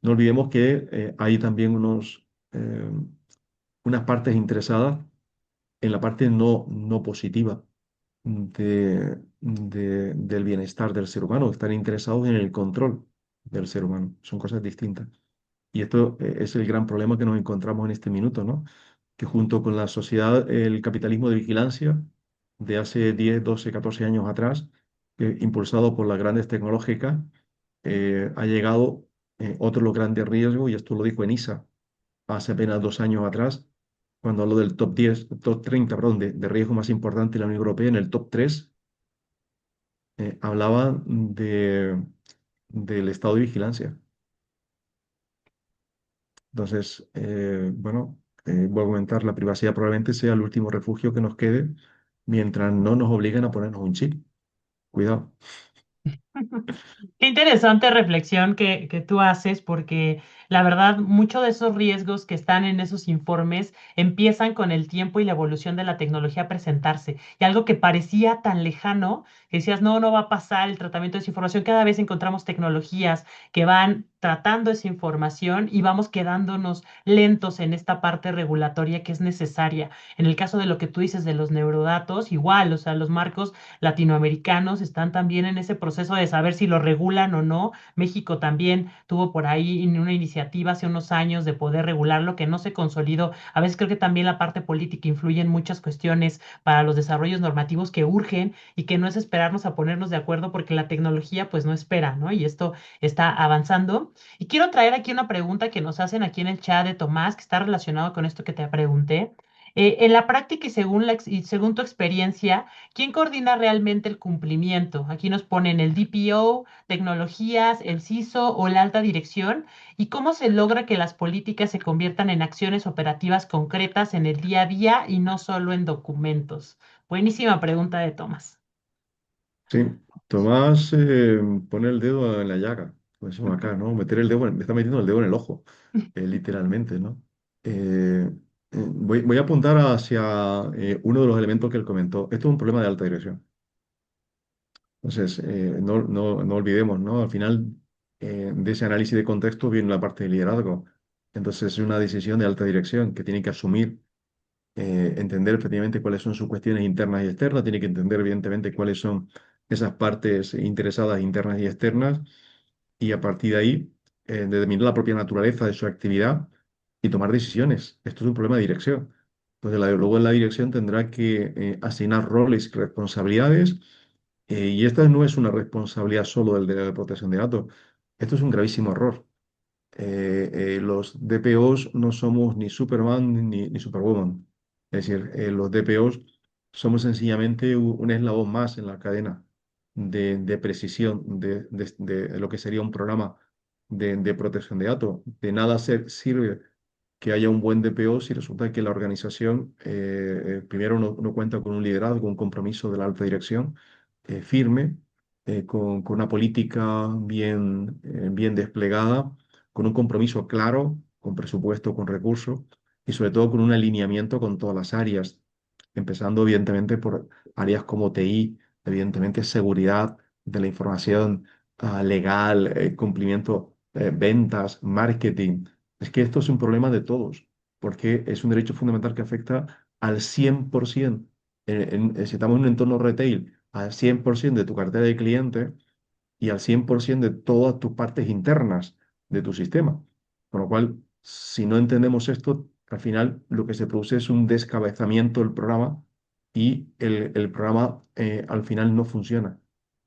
No olvidemos que hay también unas partes interesadas en la parte no positiva del bienestar del ser humano, están interesados en el control del ser humano. Son cosas distintas. Y esto es el gran problema que nos encontramos en este minuto, ¿no? Que junto con la sociedad, el capitalismo de vigilancia de hace 10 12 14 años atrás, impulsado por las grandes tecnológicas, ha llegado otro de los grandes riesgos, y esto lo dijo ENISA hace apenas 2 años atrás, cuando habló del top 10 top 30 perdón, de riesgo más importante de la Unión Europea. En el top 3 hablaba del estado de vigilancia. Entonces, bueno, voy a comentar, la privacidad probablemente sea el último refugio que nos quede mientras no nos obliguen a ponernos un chip. Cuidado. Qué interesante reflexión que tú haces, porque la verdad, muchos de esos riesgos que están en esos informes empiezan con el tiempo y la evolución de la tecnología a presentarse. Y algo que parecía tan lejano, que decías, no, no va a pasar el tratamiento de esa información, cada vez encontramos tecnologías que van tratando esa información y vamos quedándonos lentos en esta parte regulatoria que es necesaria. En el caso de lo que tú dices de los neurodatos, igual, o sea, los marcos latinoamericanos están también en ese proceso de saber si lo regulan o no. México también tuvo por ahí una iniciativa hace unos años de poder regularlo, que no se consolidó. A veces creo que también la parte política influye en muchas cuestiones para los desarrollos normativos que urgen y que no es esperarnos a ponernos de acuerdo porque la tecnología pues no espera, ¿no? Y esto está avanzando. Y quiero traer aquí una pregunta que nos hacen aquí en el chat de Tomás, que está relacionado con esto que te pregunté. En la práctica y y según tu experiencia, ¿quién coordina realmente el cumplimiento? Aquí nos ponen el DPO, tecnologías, el CISO o la alta dirección. ¿Y cómo se logra que las políticas se conviertan en acciones operativas concretas en el día a día y no solo en documentos? Buenísima pregunta de Tomás. Sí, Tomás pone el dedo en la llaga, como decimos acá, ¿no? Meter el dedo, me está metiendo el dedo en el ojo, literalmente, ¿no? Voy a apuntar hacia uno de los elementos que él comentó. Esto es un problema de alta dirección. Entonces, no olvidemos, ¿no? Al final de ese análisis de contexto viene la parte de liderazgo. Entonces, es una decisión de alta dirección que tiene que asumir, entender efectivamente cuáles son sus cuestiones internas y externas, tiene que entender evidentemente cuáles son esas partes interesadas internas y externas, y a partir de ahí, determinar la propia naturaleza de su actividad y tomar decisiones. Esto es un problema de dirección. Entonces, luego en la dirección tendrá que asignar roles y responsabilidades, y esta no es una responsabilidad solo del de protección de datos. Esto es un gravísimo error. Los DPOs no somos ni Superman ni Superwoman. Es decir, los DPOs somos sencillamente un eslabón más en la cadena de precisión de lo que sería un programa de protección de datos. De nada sirve que haya un buen DPO si resulta que la organización, primero no cuenta con un liderazgo, un compromiso de la alta dirección firme, con una política bien desplegada, con un compromiso claro, con presupuesto, con recursos y sobre todo con un alineamiento con todas las áreas, empezando evidentemente por áreas como TI, evidentemente seguridad de la información, legal, cumplimiento, ventas, marketing. Es que esto es un problema de todos, porque es un derecho fundamental que afecta al 100%, si estamos en un entorno retail, al 100% de tu cartera de clientes y al 100% de todas tus partes internas de tu sistema. Con lo cual, si no entendemos esto, al final lo que se produce es un descabezamiento del programa y el programa al final no funciona.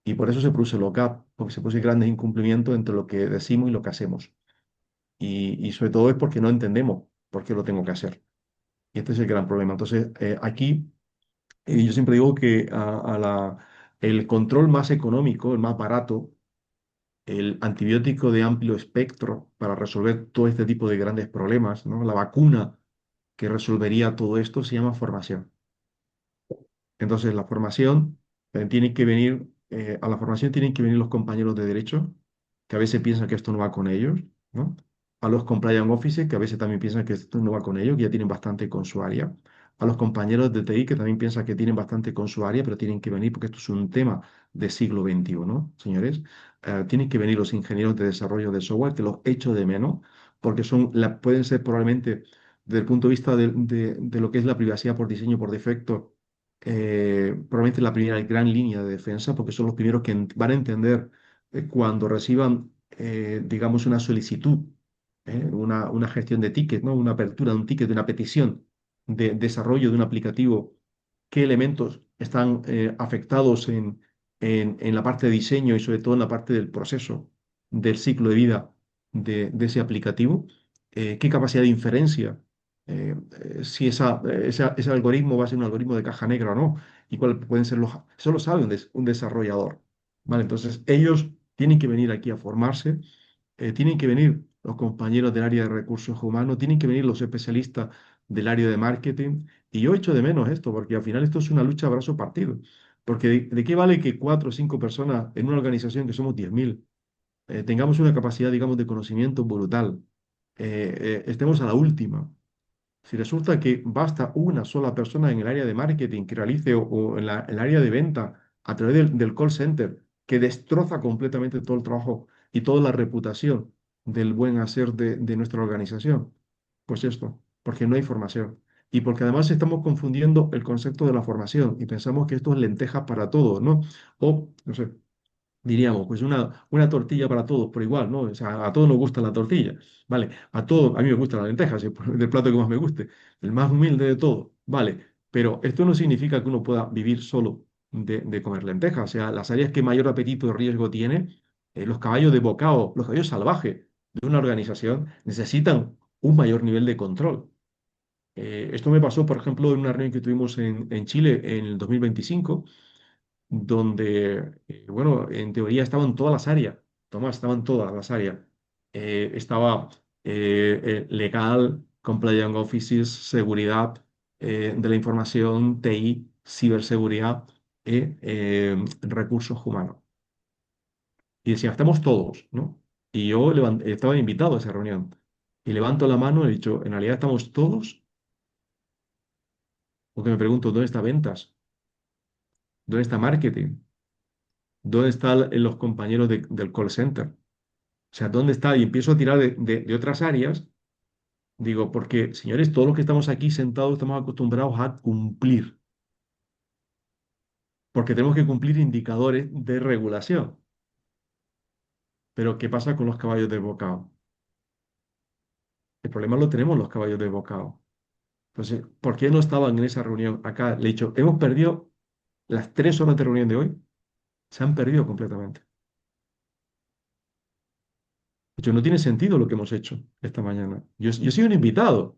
Y por eso se produce lo gap, porque se produce grandes incumplimientos entre lo que decimos y lo que hacemos. Y sobre todo es porque no entendemos por qué lo tengo que hacer. Y este es el gran problema. Entonces, aquí yo siempre digo que el control más económico, el más barato, el antibiótico de amplio espectro para resolver todo este tipo de grandes problemas, ¿no? La vacuna que resolvería todo esto se llama formación. Entonces, la formación tiene que venir, a la formación tienen que venir los compañeros de derecho, que a veces piensan que esto no va con ellos, ¿no? A los compliance officers, que a veces también piensan que esto no va con ellos, que ya tienen bastante con su área. A los compañeros de TI, que también piensan que tienen bastante con su área, pero tienen que venir porque esto es un tema de siglo XXI, señores. Tienen que venir los ingenieros de desarrollo de software, que los echo de menos, porque pueden ser probablemente, desde el punto de vista de lo que es la privacidad por diseño, por defecto, probablemente la primera gran línea de defensa, porque son los primeros que van a entender cuando reciban, digamos, una solicitud, una gestión de ticket, ¿no? Una apertura de un ticket, de una petición de desarrollo de un aplicativo, qué elementos están afectados en la parte de diseño y sobre todo en la parte del proceso del ciclo de vida de ese aplicativo, qué capacidad de inferencia, si ese algoritmo va a ser un algoritmo de caja negra o no, y cuáles pueden ser eso lo sabe un desarrollador, ¿vale? Entonces, ellos tienen que venir aquí a formarse, tienen que venir los compañeros del área de recursos humanos, tienen que venir los especialistas del área de marketing, y yo echo de menos esto, porque al final esto es una lucha a brazo partido, porque ¿de qué vale que cuatro o cinco personas en una organización que somos 10.000 tengamos una capacidad, digamos, de conocimiento brutal, estemos a la última? Si resulta que basta una sola persona en el área de marketing que realice o en el área de venta a través del call center que destroza completamente todo el trabajo y toda la reputación del buen hacer de nuestra organización, pues esto, porque no hay formación. Y porque además estamos confundiendo el concepto de la formación y pensamos que esto es lentejas para todos, ¿no? O, no sé, diríamos, pues una tortilla para todos, por igual, ¿no? O sea, a todos nos gusta la tortilla, ¿vale? A todos, a mí me gusta la lenteja, es el plato que más me guste, el más humilde de todos, ¿vale? Pero esto no significa que uno pueda vivir solo de comer lentejas, o sea, las áreas que mayor apetito y riesgo tiene, los caballos de bocado, los caballos salvajes de una organización necesitan un mayor nivel de control. Esto me pasó, por ejemplo, en una reunión que tuvimos en Chile en el 2025 donde, bueno, en teoría estaban todas las áreas, Tomás, estaban todas las áreas. Estaba legal, compliance offices, seguridad de la información, TI, ciberseguridad y recursos humanos. Y decía, estamos todos, ¿no? Y yo estaba invitado a esa reunión. Y levanto la mano y he dicho, en realidad estamos todos, porque me pregunto, ¿dónde está ventas? ¿Dónde está marketing? ¿Dónde están los compañeros del call center? O sea, ¿dónde está? Y empiezo a tirar de otras áreas. Digo, porque, señores, todos los que estamos aquí sentados estamos acostumbrados a cumplir, porque tenemos que cumplir indicadores de regulación. Pero, ¿qué pasa con los caballos de bocado? El problema lo tenemos los caballos de bocado. Entonces, ¿por qué no estaban en esa reunión acá? Le he dicho, hemos perdido las 3 horas de reunión de hoy, se han perdido completamente. De hecho, no tiene sentido lo que hemos hecho esta mañana. Yo soy un invitado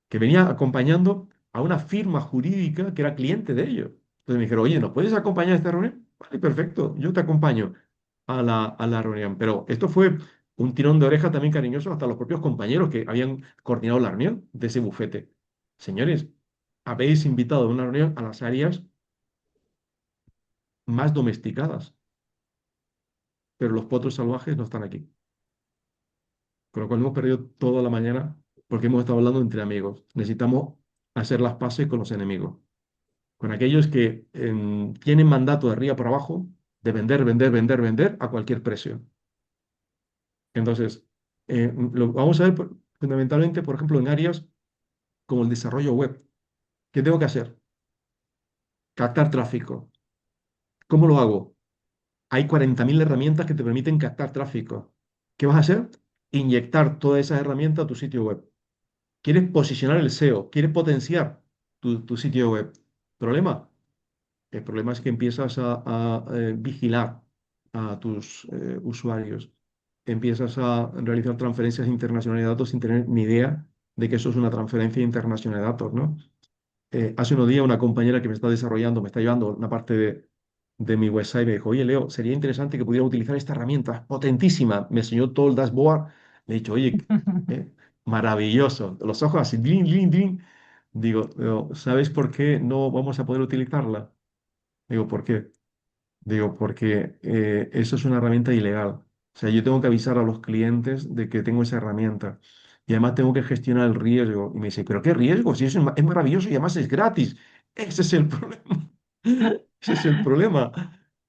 que venía acompañando a una firma jurídica que era cliente de ellos. Entonces me dijeron, oye, ¿nos puedes acompañar a esta reunión? Vale, perfecto, yo te acompaño a la reunión. Pero esto fue un tirón de oreja también cariñoso hasta los propios compañeros que habían coordinado la reunión de ese bufete. Señores, habéis invitado a una reunión a las áreas más domesticadas, pero los potros salvajes no están aquí. Con lo cual hemos perdido toda la mañana porque hemos estado hablando entre amigos. Necesitamos hacer las paces con los enemigos, con aquellos que tienen mandato de arriba para abajo de vender, vender, vender, vender a cualquier precio. Entonces, lo vamos a ver fundamentalmente, por ejemplo, en áreas como el desarrollo web. ¿Qué tengo que hacer? Captar tráfico. ¿Cómo lo hago? Hay 40.000 herramientas que te permiten captar tráfico. ¿Qué vas a hacer? Inyectar todas esas herramientas a tu sitio web. ¿Quieres posicionar el SEO? ¿Quieres potenciar tu sitio web? ¿Problema? El problema es que empiezas a vigilar a tus usuarios, empiezas a realizar transferencias internacionales de datos sin tener ni idea de que eso es una transferencia internacional de datos, ¿no? Hace unos días una compañera que me está desarrollando, me está llevando una parte de mi website, me dijo, oye, Leo, sería interesante que pudiera utilizar esta herramienta, es potentísima. Me enseñó todo el dashboard. Le he dicho, oye, eh, maravilloso. Los ojos así, ding, ding, ding. Digo, ¿sabes por qué no vamos a poder utilizarla? Digo, ¿por qué? Digo, porque eso es una herramienta ilegal. O sea, yo tengo que avisar a los clientes de que tengo esa herramienta. Y además tengo que gestionar el riesgo. Y me dice, ¿pero qué riesgo? Si eso es maravilloso y además es gratis. Ese es el problema. Ese es el problema.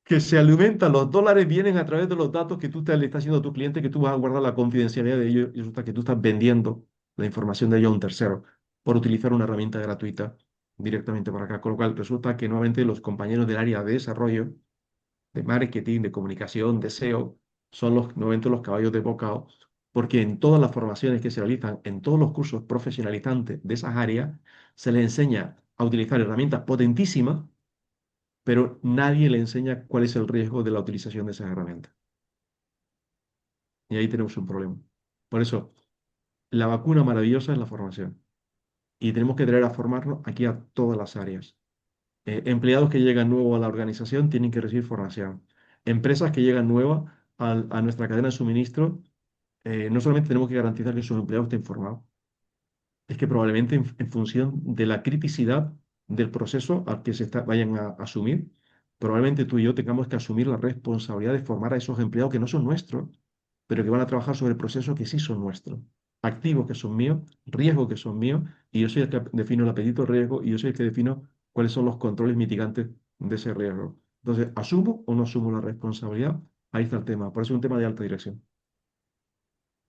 Que se alimentan, los dólares vienen a través de los datos que le estás haciendo a tu cliente, que tú vas a guardar la confidencialidad de ellos y resulta que tú estás vendiendo la información de ellos a un tercero por utilizar una herramienta gratuita directamente para acá. Con lo cual resulta que nuevamente los compañeros del área de desarrollo de marketing, de comunicación, de SEO, son nuevamente los caballos de bocado, porque en todas las formaciones que se realizan, en todos los cursos profesionalizantes de esas áreas, se les enseña a utilizar herramientas potentísimas, pero nadie le enseña cuál es el riesgo de la utilización de esas herramientas. Y ahí tenemos un problema. Por eso, la vacuna maravillosa es la formación. Y tenemos que traer a formarnos aquí a todas las áreas. Empleados que llegan nuevos a la organización tienen que recibir formación. Empresas que llegan nuevas a nuestra cadena de suministro, no solamente tenemos que garantizar que sus empleados estén formados, es que probablemente en función de la criticidad del proceso al que vayan a asumir, probablemente tú y yo tengamos que asumir la responsabilidad de formar a esos empleados que no son nuestros, pero que van a trabajar sobre procesos que sí son nuestros, activos que son míos, riesgos que son míos, y yo soy el que defino el apetito riesgo y yo soy el que defino cuáles son los controles mitigantes de ese riesgo. Entonces, ¿asumo o no asumo la responsabilidad? Ahí está el tema. Por eso es un tema de alta dirección.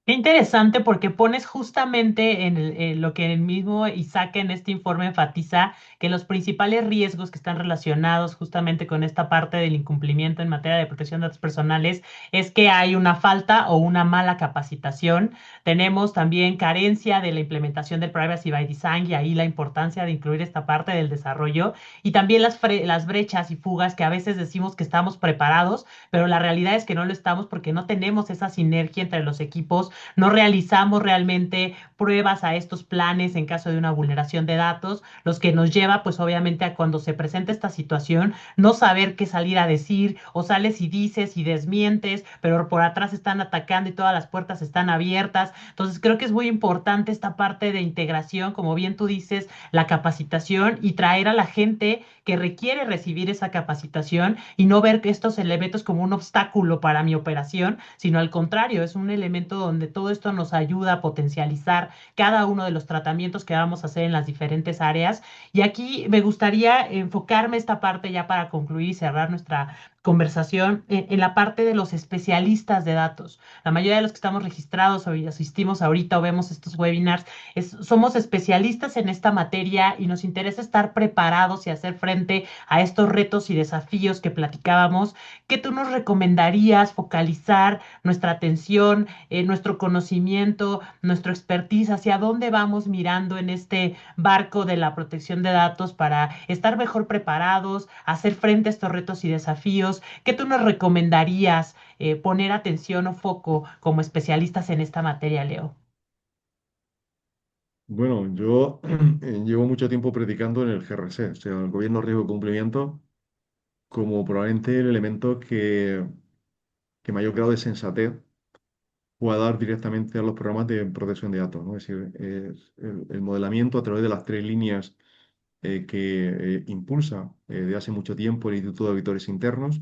Qué interesante porque pones justamente en lo que el mismo Isaac en este informe enfatiza, que los principales riesgos que están relacionados justamente con esta parte del incumplimiento en materia de protección de datos personales es que hay una falta o una mala capacitación. Tenemos también carencia de la implementación del Privacy by Design y ahí la importancia de incluir esta parte del desarrollo y también las brechas y fugas que a veces decimos que estamos preparados, pero la realidad es que no lo estamos porque no tenemos esa sinergia entre los equipos, no realizamos realmente pruebas a estos planes en caso de una vulneración de datos, los que nos lleva pues obviamente a cuando se presenta esta situación no saber qué salir a decir o sales y dices y desmientes, pero por atrás están atacando y todas las puertas están abiertas. Entonces creo que es muy importante esta parte de integración, como bien tú dices, la capacitación y traer a la gente que requiere recibir esa capacitación y no ver que estos elementos como un obstáculo para mi operación, sino al contrario, es un elemento donde todo esto nos ayuda a potencializar cada uno de los tratamientos que vamos a hacer en las diferentes áreas. Y aquí me gustaría enfocarme esta parte ya para concluir y cerrar nuestra conversación en la parte de los especialistas de datos. La mayoría de los que estamos registrados o asistimos ahorita o vemos estos webinars, somos especialistas en esta materia y nos interesa estar preparados y hacer frente a estos retos y desafíos que platicábamos. ¿Qué tú nos recomendarías focalizar nuestra atención, nuestro conocimiento, nuestro expertise, hacia dónde vamos mirando en este barco de la protección de datos para estar mejor preparados, hacer frente a estos retos y desafíos? ¿Qué tú nos recomendarías poner atención o foco como especialistas en esta materia, Leo? Bueno, yo llevo mucho tiempo predicando en el GRC, o sea, el Gobierno Riesgo de Cumplimiento, como probablemente el elemento que mayor grado de sensatez pueda dar directamente a los programas de protección de datos, ¿no? Es decir, el modelamiento a través de las tres líneas que impulsa de hace mucho tiempo el Instituto de Auditores Internos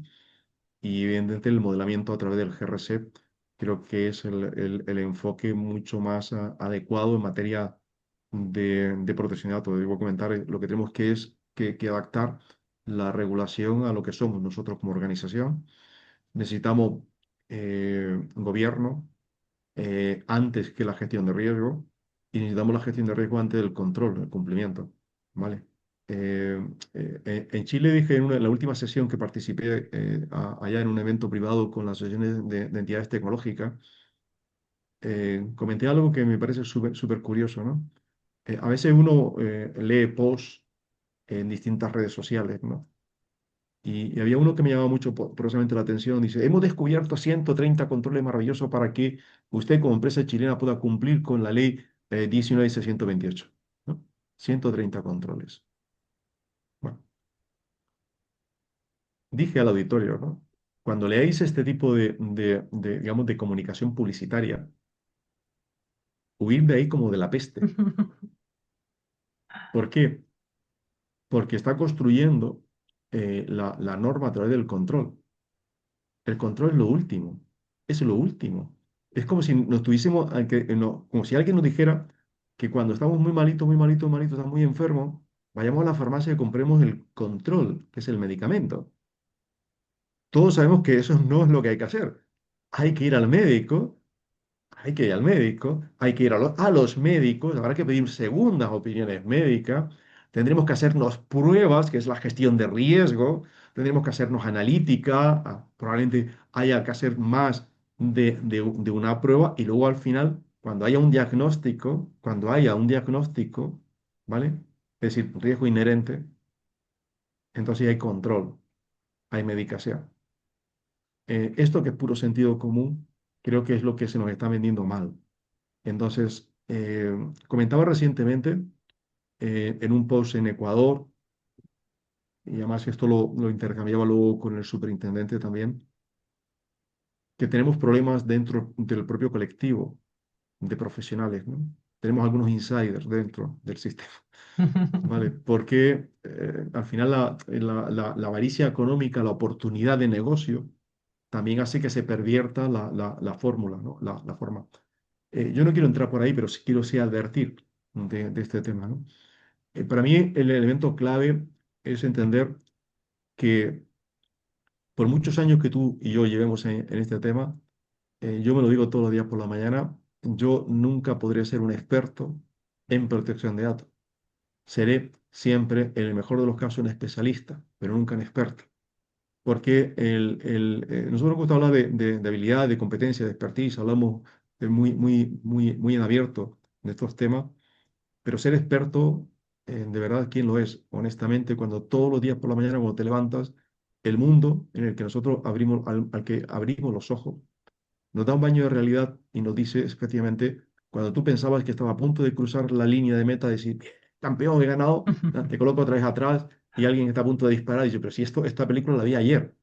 y evidentemente el modelamiento a través del GRC creo que es el enfoque mucho más adecuado en materia de protección de datos. Debo comentar lo que tenemos que es que adaptar la regulación a lo que somos nosotros como organización. Necesitamos gobierno antes que la gestión de riesgo y necesitamos la gestión de riesgo antes del control, el cumplimiento, ¿vale? En Chile dije en la última sesión que participé allá en un evento privado con las asociaciones de entidades tecnológicas, comenté algo que me parece súper curioso, ¿no? A veces uno lee posts en distintas redes sociales, ¿no? Y había uno que me llamaba mucho poderosamente la atención. Dice, hemos descubierto 130 controles maravillosos para que usted como empresa chilena pueda cumplir con la ley 19.628, ¿no? 130 controles. Bueno, dije al auditorio, ¿no? Cuando leáis este tipo digamos, de comunicación publicitaria, huid de ahí como de la peste. ¿Por qué? Porque está construyendo la norma a través del control. El control es lo último, es lo último. Es como si nos tuviésemos, como si alguien nos dijera que cuando estamos muy malitos, estamos muy enfermos, vayamos a la farmacia y compremos el control, que es el medicamento. Todos sabemos que eso no es lo que hay que hacer. Hay que ir al médico, hay que ir al médico, hay que ir a los médicos, habrá que pedir segundas opiniones médicas, tendremos que hacernos pruebas, que es la gestión de riesgo, tendremos que hacernos analítica, probablemente haya que hacer más de una prueba y luego al final, cuando haya un diagnóstico, ¿vale? Es decir, riesgo inherente, entonces hay control, hay medicación. Esto que es puro sentido común, creo que es lo que se nos está vendiendo mal. Entonces, comentaba recientemente en un post en Ecuador, y además esto lo intercambiaba luego con el superintendente también, que tenemos problemas dentro del propio colectivo de profesionales, ¿no? Tenemos algunos insiders dentro del sistema, ¿vale? Porque al final la avaricia económica, la oportunidad de negocio, también hace que se pervierta la fórmula, ¿no? La forma. Yo no quiero entrar por ahí, pero sí quiero sí advertir de este tema, ¿no? Para mí el elemento clave es entender que por muchos años que tú y yo llevemos en este tema, yo me lo digo todos los días por la mañana, yo nunca podré ser un experto en protección de datos. Seré siempre, en el mejor de los casos, un especialista, pero nunca un experto. Porque nosotros nos gusta hablar de habilidad, de competencia, de expertise, hablamos muy en abierto de estos temas, pero ser experto, de verdad, ¿quién lo es? Honestamente, cuando todos los días por la mañana, cuando te levantas, el mundo en el que nosotros abrimos, al que abrimos los ojos, nos da un baño de realidad y nos dice efectivamente, cuando tú pensabas que estaba a punto de cruzar la línea de meta, decir, campeón, he ganado, te coloco otra vez atrás y alguien está a punto de disparar y dice, pero si esta película la vi ayer,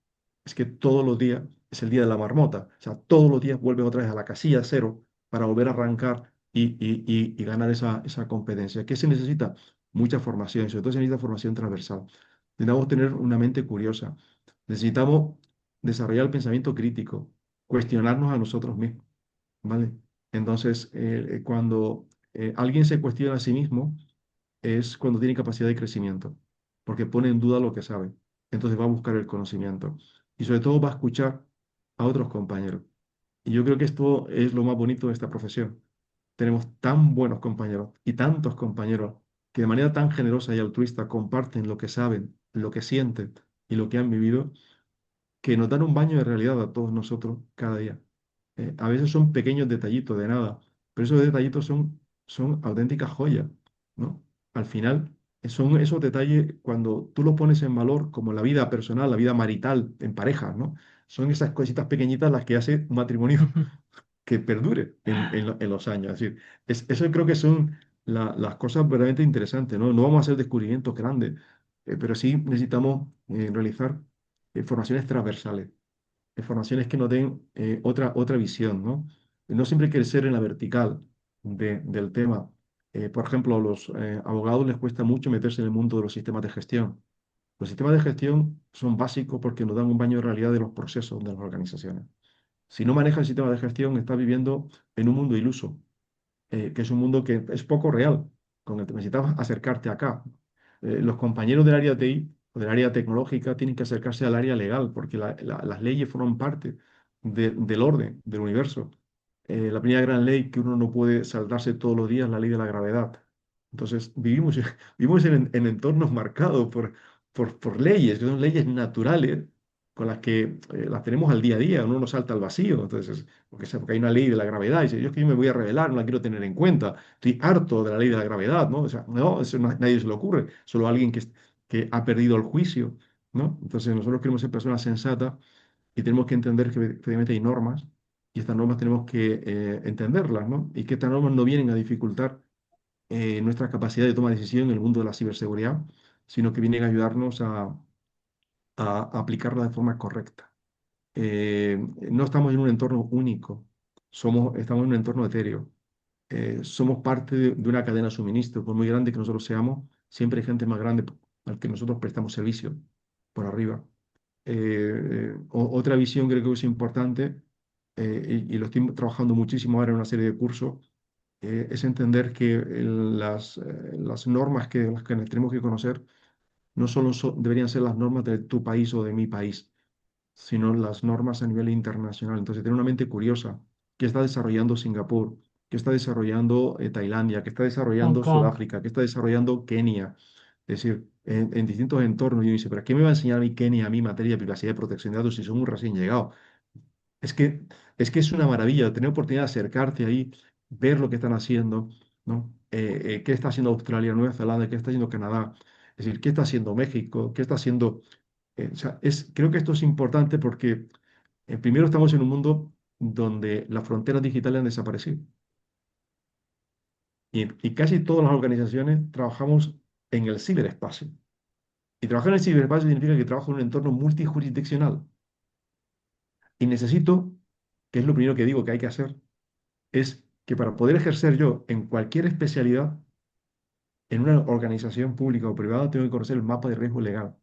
es que todos los días es el día de la marmota, o sea, todos los días vuelven otra vez a la casilla cero para volver a arrancar y ganar esa competencia. ¿Qué se necesita? Mucha formación, y sobre todo se necesita formación transversal. Necesitamos tener una mente curiosa, necesitamos desarrollar el pensamiento crítico, cuestionarnos a nosotros mismos, ¿vale? Entonces, cuando alguien se cuestiona a sí mismo, es cuando tiene capacidad de crecimiento, porque pone en duda lo que sabe. Entonces va a buscar el conocimiento y sobre todo va a escuchar a otros compañeros. Y yo creo que esto es lo más bonito de esta profesión. Tenemos tan buenos compañeros y tantos compañeros que de manera tan generosa y altruista comparten lo que saben, lo que sienten y lo que han vivido, que nos dan un baño de realidad a todos nosotros cada día. A veces son pequeños detallitos de nada, pero esos detallitos son auténticas joyas, ¿no? Al final, son esos detalles cuando tú los pones en valor, como la vida personal, la vida marital, en pareja, ¿no? Son esas cositas pequeñitas las que hace un matrimonio que perdure en los años. Es decir, eso creo que son las cosas verdaderamente interesantes, ¿no? No vamos a hacer descubrimientos grandes, pero sí necesitamos realizar formaciones transversales, formaciones que nos den otra visión, ¿no? No siempre crecer en la vertical del tema. Por ejemplo, a los abogados les cuesta mucho meterse en el mundo de los sistemas de gestión. Los sistemas de gestión son básicos porque nos dan un baño de realidad de los procesos de las organizaciones. Si no manejas el sistema de gestión, estás viviendo en un mundo iluso, que es un mundo que es poco real, con el que necesitas acercarte acá. Los compañeros del área TI o del área tecnológica tienen que acercarse al área legal, porque las leyes forman parte del orden, del universo. La primera gran ley que uno no puede saltarse todos los días, la ley de la gravedad. Entonces, vivimos en entornos marcados por leyes, que son leyes naturales, con las que las tenemos al día a día, uno no salta al vacío. Entonces, porque hay una ley de la gravedad, y dice, yo es que yo me voy a revelar, no la quiero tener en cuenta, estoy harto de la ley de la gravedad, ¿no? O sea, no, eso nadie se le ocurre, solo alguien que ha perdido el juicio, ¿no? Entonces, nosotros queremos ser personas sensatas y tenemos que entender que efectivamente hay normas y estas normas tenemos que entenderlas, ¿no? Y que estas normas no vienen a dificultar nuestra capacidad de toma de decisión en el mundo de la ciberseguridad, sino que vienen a ayudarnos a aplicarla de forma correcta. No estamos en un entorno único, estamos en un entorno etéreo. Somos parte de una cadena de suministro, por muy grande que nosotros seamos, siempre hay gente más grande al que nosotros prestamos servicio por arriba. Otra visión creo que es importante, y lo estoy trabajando muchísimo ahora en una serie de cursos, es entender que las normas las que tenemos que conocer no solo deberían ser las normas de tu país o de mi país, sino las normas a nivel internacional. Entonces, tener una mente curiosa. ¿Qué está desarrollando Singapur? ¿Qué está desarrollando Tailandia? ¿Qué está Hong desarrollando Kong. Sudáfrica? ¿Qué está desarrollando Kenia? Es decir, en distintos entornos. Y uno dice, ¿pero qué me va a enseñar a mí Kenia, a mí materia de privacidad y protección de datos si son un recién llegado? Es que, es una maravilla tener oportunidad de acercarte ahí, ver lo que están haciendo, ¿no? ¿Qué está haciendo Australia, Nueva Zelanda? ¿Qué está haciendo Canadá? Es decir, ¿qué está haciendo México? ¿Qué está haciendo? O sea, creo que esto es importante porque primero estamos en un mundo donde las fronteras digitales han desaparecido y casi todas las organizaciones trabajamos en el ciberespacio. Y trabajar en el ciberespacio significa que trabajo en un entorno multijurisdiccional. Y necesito, que es lo primero que digo que hay que hacer, es que para poder ejercer yo en cualquier especialidad, en una organización pública o privada, tengo que conocer el mapa de riesgo legal,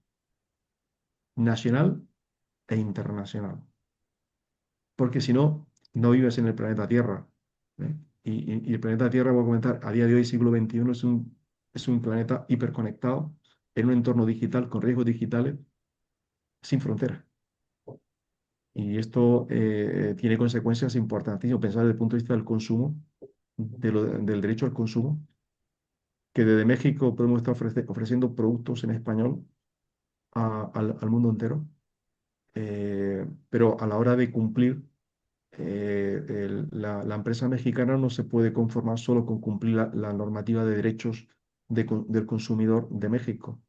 nacional e internacional. Porque si no, no vives en el planeta Tierra. ¿Eh? Y el planeta Tierra, voy a comentar, a día de hoy, siglo XXI, es un planeta hiperconectado, en un entorno digital, con riesgos digitales, sin fronteras. Y esto tiene consecuencias importantísimas. Pensar desde el punto de vista del consumo, del derecho al consumo, que desde México podemos estar ofreciendo productos en español al mundo entero, pero a la hora de cumplir, la empresa mexicana no se puede conformar solo con cumplir la normativa de derechos del consumidor de México,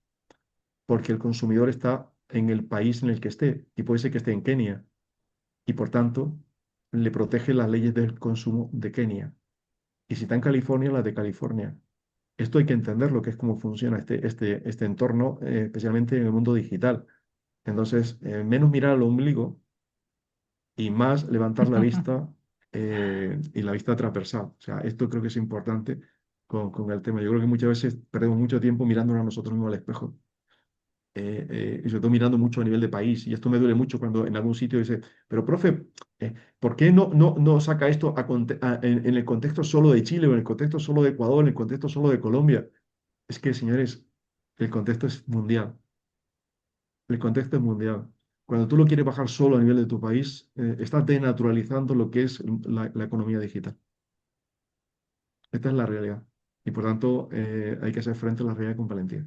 porque el consumidor está en el país en el que esté, y puede ser que esté en Kenia, y por tanto le protege las leyes del consumo de Kenia. Y si está en California, las de California. Esto hay que entenderlo, que es cómo funciona este entorno, especialmente en el mundo digital. Entonces, menos mirar al ombligo y más levantar la vista y la vista transversal. O sea, esto creo que es importante con el tema. Yo creo que muchas veces perdemos mucho tiempo mirándonos a nosotros mismos al espejo y sobre todo mirando mucho a nivel de país. Y esto me duele mucho cuando en algún sitio dice, pero profe, ¿por qué no saca esto en el contexto solo de Chile o en el contexto solo de Ecuador, en el contexto solo de Colombia? Es que, señores, el contexto es mundial. El contexto es mundial. Cuando tú lo quieres bajar solo a nivel de tu país, estás denaturalizando lo que es la economía digital. Esta es la realidad. Y por tanto, hay que hacer frente a la realidad con valentía.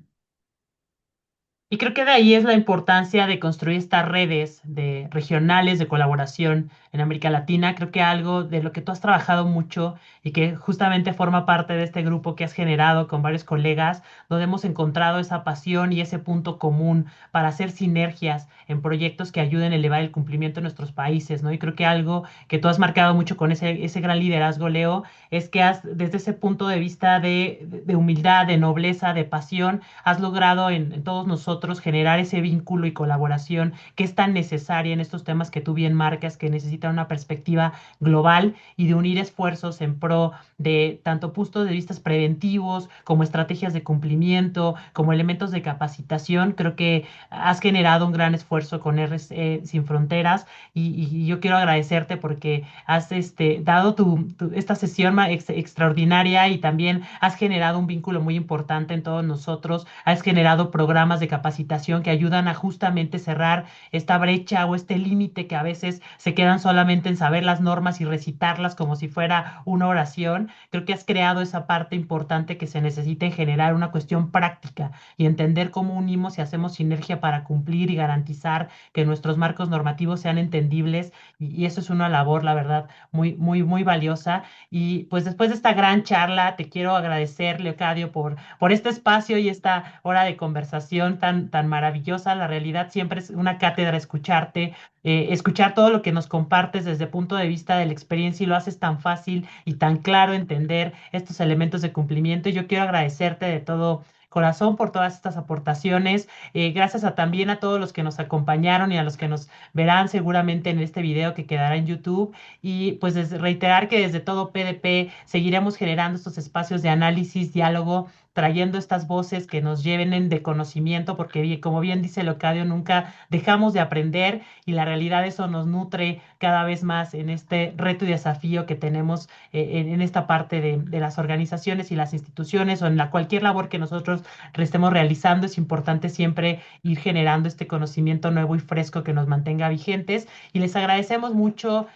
Y creo que de ahí es la importancia de construir estas redes de regionales de colaboración en América Latina. Creo que algo de lo que tú has trabajado mucho y que justamente forma parte de este grupo que has generado con varios colegas, donde hemos encontrado esa pasión y ese punto común para hacer sinergias en proyectos que ayuden a elevar el cumplimiento de nuestros países, ¿no? Y creo que algo que tú has marcado mucho con ese gran liderazgo, Leo, es que has, desde ese punto de vista de humildad, de nobleza, de pasión, has logrado en todos nosotros generar ese vínculo y colaboración que es tan necesaria en estos temas que tú bien marcas, que necesitan una perspectiva global y de unir esfuerzos en pro de tanto puntos de vista preventivos como estrategias de cumplimiento, como elementos de capacitación. Creo que has generado un gran esfuerzo con RC Sin Fronteras y yo quiero agradecerte porque has dado esta sesión extraordinaria y también has generado un vínculo muy importante en todos nosotros, has generado programas de capacitación que ayudan a justamente cerrar esta brecha o este límite que a veces se quedan solamente en saber las normas y recitarlas como si fuera una oración. Creo que has creado esa parte importante que se necesita en generar una cuestión práctica y entender cómo unimos y hacemos sinergia para cumplir y garantizar que nuestros marcos normativos sean entendibles y eso es una labor, la verdad, muy, muy, muy valiosa. Y pues después de esta gran charla, te quiero agradecer, Leocadio, por este espacio y esta hora de conversación tan maravillosa. La realidad siempre es una cátedra escucharte, escuchar todo lo que nos compartes desde el punto de vista de la experiencia y lo haces tan fácil y tan claro entender estos elementos de cumplimiento. Y yo quiero agradecerte de todo corazón por todas estas aportaciones. Gracias también a todos los que nos acompañaron y a los que nos verán seguramente en este video que quedará en YouTube. Y pues reiterar que desde todo PDP seguiremos generando estos espacios de análisis, diálogo, trayendo estas voces que nos lleven de conocimiento, porque como bien dice Leocadio, nunca dejamos de aprender y la realidad eso nos nutre cada vez más en este reto y desafío que tenemos en esta parte de las organizaciones y las instituciones o en cualquier labor que nosotros estemos realizando. Es importante siempre ir generando este conocimiento nuevo y fresco que nos mantenga vigentes y les agradecemos mucho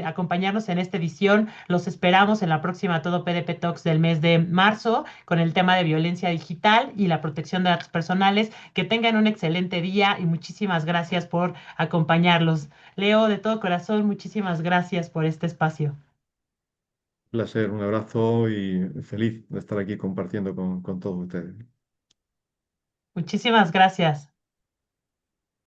acompañarnos en esta edición. Los esperamos en la próxima Todo PDP Talks del mes de marzo con el tema de violencia digital y la protección de datos personales. Que tengan un excelente día y muchísimas gracias por acompañarlos. Leo, de todo corazón, muchísimas gracias por este espacio. Un placer, un abrazo y feliz de estar aquí compartiendo con todos ustedes. Muchísimas gracias.